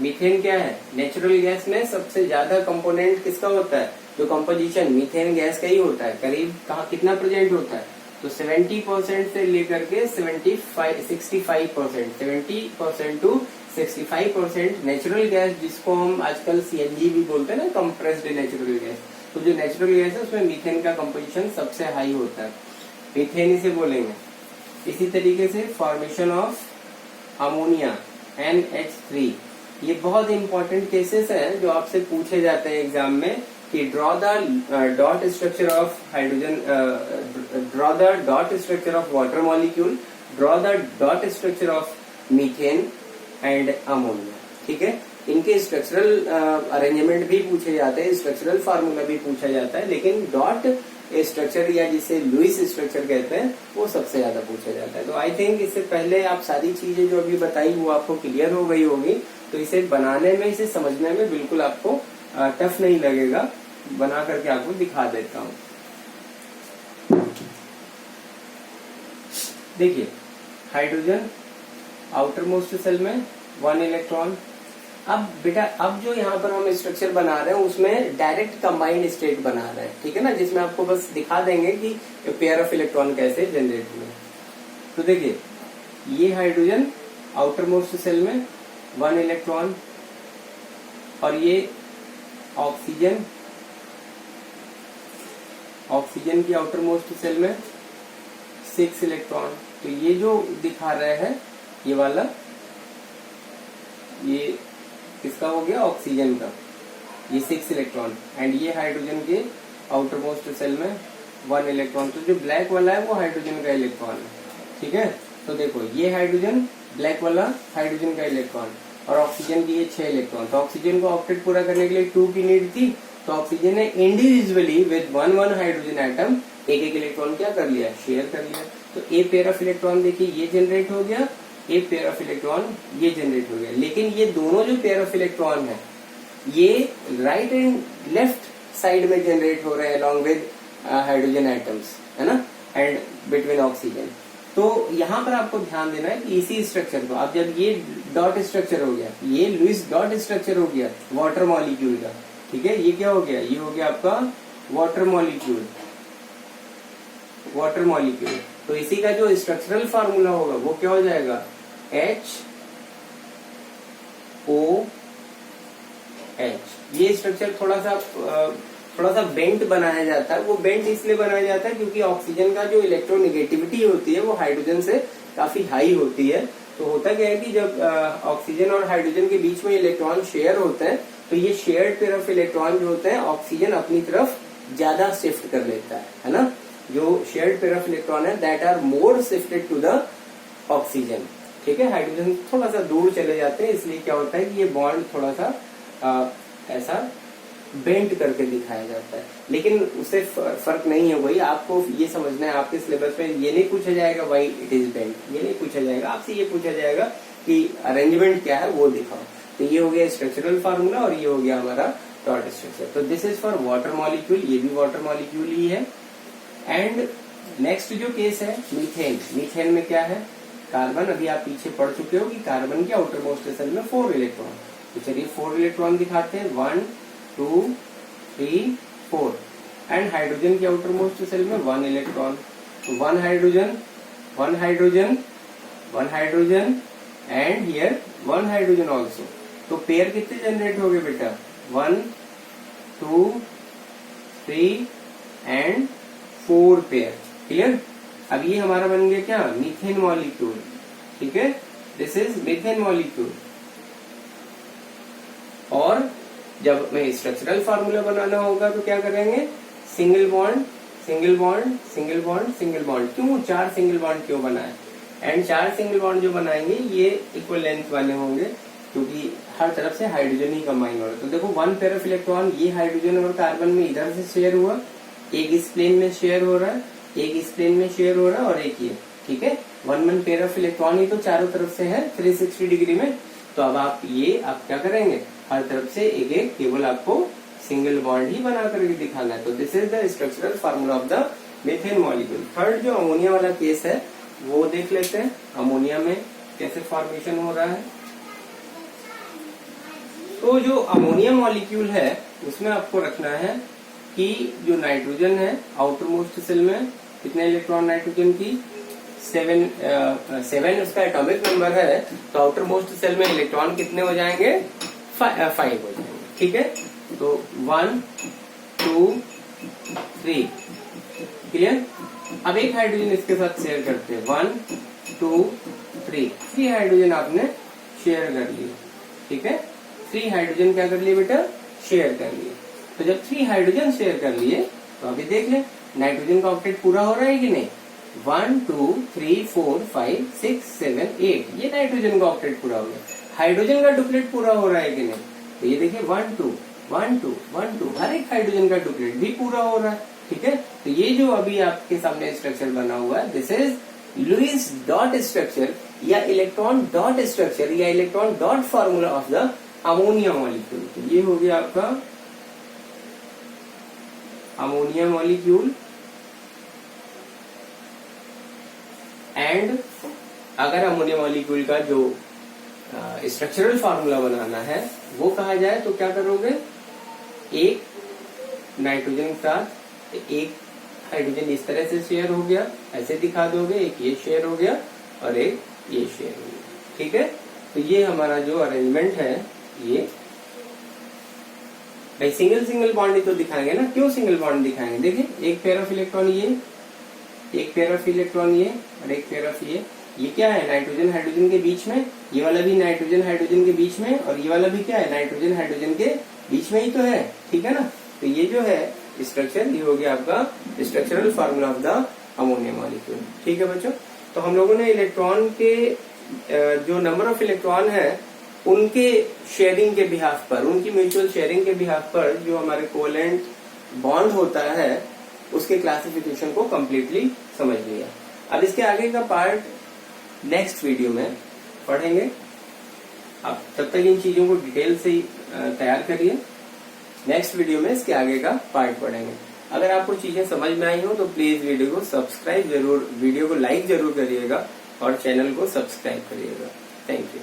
मीथेन क्या है? नेचुरल गैस में सबसे ज्यादा कंपोनेंट किसका होता है? जो कंपोजिशन मीथेन गैस का ही होता है। करीब कितना प्रेजेंट होता है? तो 70% से लेकर के 65%, 70% टू 65% नेचुरल गैस, जिसको हम आजकल CNG भी बोलते हैं ना, कंप्रेस्ड नेचुरल गैस। तो जो नेचुरल गैस है उसमें मीथेन का कंपोजिशन सबसे हाई होता है, मीथेन इसे बोलेंगे। इसी तरीके से फॉर्मेशन ऑफ अमोनिया NH3, ये बहुत इंपॉर्टेंट केसेस हैं जो आपसे पूछे जाते हैं एग्जाम में, कि draw the dot structure of hydrogen, draw the dot structure of water molecule, draw the dot structure of methane and ammonia. ठीक है, इनके स्ट्रक्चरल अरेंजमेंट भी पूछे जाते हैं, स्ट्रक्चरल फार्मूला भी पूछा जाता है, लेकिन डॉट स्ट्रक्चर या जिसे लुईस स्ट्रक्चर कहते हैं वो सबसे ज्यादा पूछा जाता है। तो आई थिंक इससे पहले आप सारी चीजें जो अभी बताई वो आपको क्लियर हो गई होगी। तो इसे बनाने में, इसे समझने में बिल्कुल आपको टफ नहीं लगेगा। बना करके आपको दिखा देता हूं। देखिए, हाइड्रोजन आउटर मोस्ट सेल में 1 इलेक्ट्रॉन। अब बेटा, अब जो यहाँ पर हम स्ट्रक्चर बना रहे हैं उसमें डायरेक्ट कंबाइंड स्टेट बना रहे हैं, ठीक है ना, जिसमें आपको बस दिखा देंगे कि पेयर ऑफ इलेक्ट्रॉन कैसे जनरेट हुए। तो देखिए, ये हाइड्रोजन आउटर मोस्ट सेल में 1 इलेक्ट्रॉन, और ये ऑक्सीजन की आउटर मोस्ट सेल में 6 इलेक्ट्रॉन। तो ये जो दिखा रहे हैं ये वाला, ये किसका हो गया, ऑक्सीजन का, ये 6 इलेक्ट्रॉन। एंड ये हाइड्रोजन के आउटर मोस्ट सेल में 1 इलेक्ट्रॉन। तो जो ब्लैक वाला है वो हाइड्रोजन का इलेक्ट्रॉन है, ठीक है। तो देखो, ये हाइड्रोजन, ब्लैक वाला हाइड्रोजन का इलेक्ट्रॉन, और ऑक्सीजन की ये 6 इलेक्ट्रॉन। तो ऑक्सीजन को ऑक्टेट पूरा करने के लिए 2 की नीड थी, तो ऑक्सीजन ने इंडिविजुअली विद 1 हाइड्रोजन एटम एक इलेक्ट्रॉन क्या कर लिया, शेयर कर लिया। तो ए पेयर ऑफ इलेक्ट्रॉन देखिए ये जनरेट हो गया, ए पेयर ऑफ इलेक्ट्रॉन ये जनरेट हो गया। लेकिन ये दोनों जो पेयर ऑफ इलेक्ट्रॉन है ये राइट एंड लेफ्ट साइड में जनरेट हो रहे हैं अलॉन्ग विद हाइड्रोजन एटम्स, है ना, एंड बिटवीन ऑक्सीजन। तो यहाँ पर आपको ध्यान देना है कि इसी स्ट्रक्चर को, अब जब ये डॉट स्ट्रक्चर हो गया, ये लुईस डॉट स्ट्रक्चर हो गया वाटर मॉलिक्यूल का, ठीक है, ये क्या हो गया, ये हो गया आपका वाटर मॉलिक्यूल। तो इसी का जो स्ट्रक्चरल फार्मूला होगा वो क्या हो जाएगा, HOH। ये स्ट्रक्चर थोड़ा सा बेंट बनाया जाता है। वो बेंट इसलिए बनाया जाता है क्योंकि ऑक्सीजन का जो इलेक्ट्रोनेगेटिविटी होती है वो हाइड्रोजन से काफी हाई होती है। तो होता क्या है कि जब ऑक्सीजन और हाइड्रोजन के बीच में इलेक्ट्रॉन शेयर होते हैं तो ये शेयर्ड पेयर ऑफ इलेक्ट्रॉन जो होते हैं ऑक्सीजन अपनी तरफ ज्यादा शिफ्ट कर लेता है ना। जो शेयर्ड पेयर ऑफ इलेक्ट्रॉन है that are more shifted to the oxygen, ठीक है। हाइड्रोजन थोड़ा सा दूर चले जाते हैं, इसलिए क्या होता है कि ये बॉन्ड थोड़ा सा ऐसा बेंट करके दिखाया जाता है। लेकिन उससे फर्क नहीं है, वही आपको ये समझना है। आपके सिलेबस में ये नहीं पूछा जाएगा व्हाई इट इज बेंट, ये नहीं पूछा जाएगा। आपसे ये पूछा जाएगा कि अरेंजमेंट क्या है वो दिखाओ। तो ये हो गया स्ट्रक्चरल फार्मूला और ये हो गया हमारा डॉट स्ट्रक्चर। तो this is for water molecule, ये भी वाटर मॉलिक्यूल ही है। एंड नेक्स्ट जो केस है मीथेन। मीथेन में क्या है, कार्बन। अभी आप पीछे पढ़ चुके हो कि कार्बन के आउटर मोस्ट सेल में 4 इलेक्ट्रॉन। तो चलिए 4 इलेक्ट्रॉन दिखाते हैं, 1 2 3 4। एंड हाइड्रोजन के आउटर मोस्ट सेल में 1 इलेक्ट्रॉन। तो 1 hydrogen 1 hydrogen 1 hydrogen and here 1 hydrogen also. तो पेयर कितने जनरेट हो गए बेटा, 1 2 3 एंड 4 पेयर। क्लियर। अब ये हमारा बन गया क्या, मीथेन मॉलिक्यूल, ठीक है। This is methane molecule. और जब हमें स्ट्रक्चरल फार्मूला बनाना होगा तो क्या करेंगे, single bond single bond single bond single bond. क्यों 4 सिंगल बॉन्ड क्यों बनाए, एंड 4 सिंगल बॉन्ड जो बनाएंगे ये इक्वल लेंथ वाले होंगे क्योंकि हर तरफ से हाइड्रोजन ही कंबाइन हो रहा है। तो देखो 1 पेयर ऑफ इलेक्ट्रॉन ये हाइड्रोजन और कार्बन में इधर से शेयर हुआ, एक इस प्लेन में शेयर हो रहा है, एक इस प्लेन में शेयर हो रहा है और एक ये, ठीक है। 1 पेयर ऑफ इलेक्ट्रॉन ही तो चारों तरफ से है 360 डिग्री में। तो अब आप क्या करेंगे, हर तरफ से एक एक केवल आपको सिंगल बॉन्ड ही बना करके दिखाना है। तो this is the structural formula of the methane molecule. Third जो अमोनिया वाला केस है वो देख लेते हैं, अमोनिया में कैसे फॉर्मेशन हो रहा है। तो जो अमोनिया मॉलिक्यूल है उसमें आपको रखना है कि जो नाइट्रोजन है आउटर मोस्ट सेल में कितने इलेक्ट्रॉन नाइट्रोजन की 7 उसका एटॉमिक नंबर है। तो आउटर मोस्ट सेल में इलेक्ट्रॉन कितने हो जाएंगे, 5 हो जाएंगे, ठीक है। तो 1 2 3 क्लियर। अब एक हाइड्रोजन इसके साथ शेयर करते हैं, 1 2 3 हाइड्रोजन आपने शेयर कर लिए, ठीक है। 3 हाइड्रोजन क्या कर लिए बेटा, शेयर कर लिए। तो जब 3 हाइड्रोजन शेयर कर लिए तो अभी देख ले नाइट्रोजन का ऑक्टेट पूरा हो रहा है कि नहीं। 1 2 3 4 5 6 7 8 ये नाइट्रोजन का ऑक्टेट पूरा हो गया। हाइड्रोजन का डुप्लेट पूरा हो रहा है कि नहीं। तो ये देखिए 1 2 1 2 1 2 हर एक हाइड्रोजन का डुप्लेट भी पूरा हो रहा है, ठीक है। तो ये जो अभी आपके सामने स्ट्रक्चर बना हुआ है this is Lewis dot structure या इलेक्ट्रॉन डॉट स्ट्रक्चर या electron dot formula of the ammonia molecule. तो ये हो गया आपका अमोनिया मॉलिक्यूल। एंड अगर अमोनिया मॉलिक्यूल का जो स्ट्रक्चरल फार्मूला बनाना है वो कहा जाए तो क्या करोगे, एक नाइट्रोजन के साथ एक हाइड्रोजन इस तरह से शेयर हो गया, ऐसे दिखा दोगे, एक ये शेयर हो गया और एक ये शेयर हो गया। ठीक है, तो ये हमारा जो अरेंजमेंट है ये भाई सिंगल सिंगल बॉन्ड ही तो दिखाएंगे ना। क्यों सिंगल बॉन्ड दिखाएंगे, देखिए एक पेयर ऑफ इलेक्ट्रॉन ये, एक पेयर ऑफ इलेक्ट्रॉन ये और एक पेयर ऑफ ये क्या है, नाइट्रोजन हाइड्रोजन के बीच में, ये वाला भी नाइट्रोजन हाइड्रोजन के बीच में और ये वाला भी क्या है, नाइट्रोजन हाइड्रोजन के बीच में ही तो है। ठीक है ना, तो ये जो है स्ट्रक्चर, ये हो गया आपका structural formula of the ammonia molecule. ठीक है बच्चों, तो हम लोगों ने इलेक्ट्रॉन के जो नंबर ऑफ इलेक्ट्रॉन है उनके शेयरिंग के बिहाफ पर, उनकी म्यूचुअल शेयरिंग के बिहाफ पर जो हमारे कोवेलेंट बॉन्ड होता है उसके क्लासिफिकेशन को कम्प्लीटली समझ लिया। अब इसके आगे का पार्ट नेक्स्ट वीडियो में पढ़ेंगे। अब तब तक इन चीजों को डिटेल से तैयार करिए, नेक्स्ट वीडियो में इसके आगे का पार्ट पढ़ेंगे। अगर आपको चीजें समझ में आई हो तो प्लीज वीडियो को सब्सक्राइब जरूर, वीडियो को लाइक जरूर करिएगा और चैनल को सब्सक्राइब करिएगा। Thank you.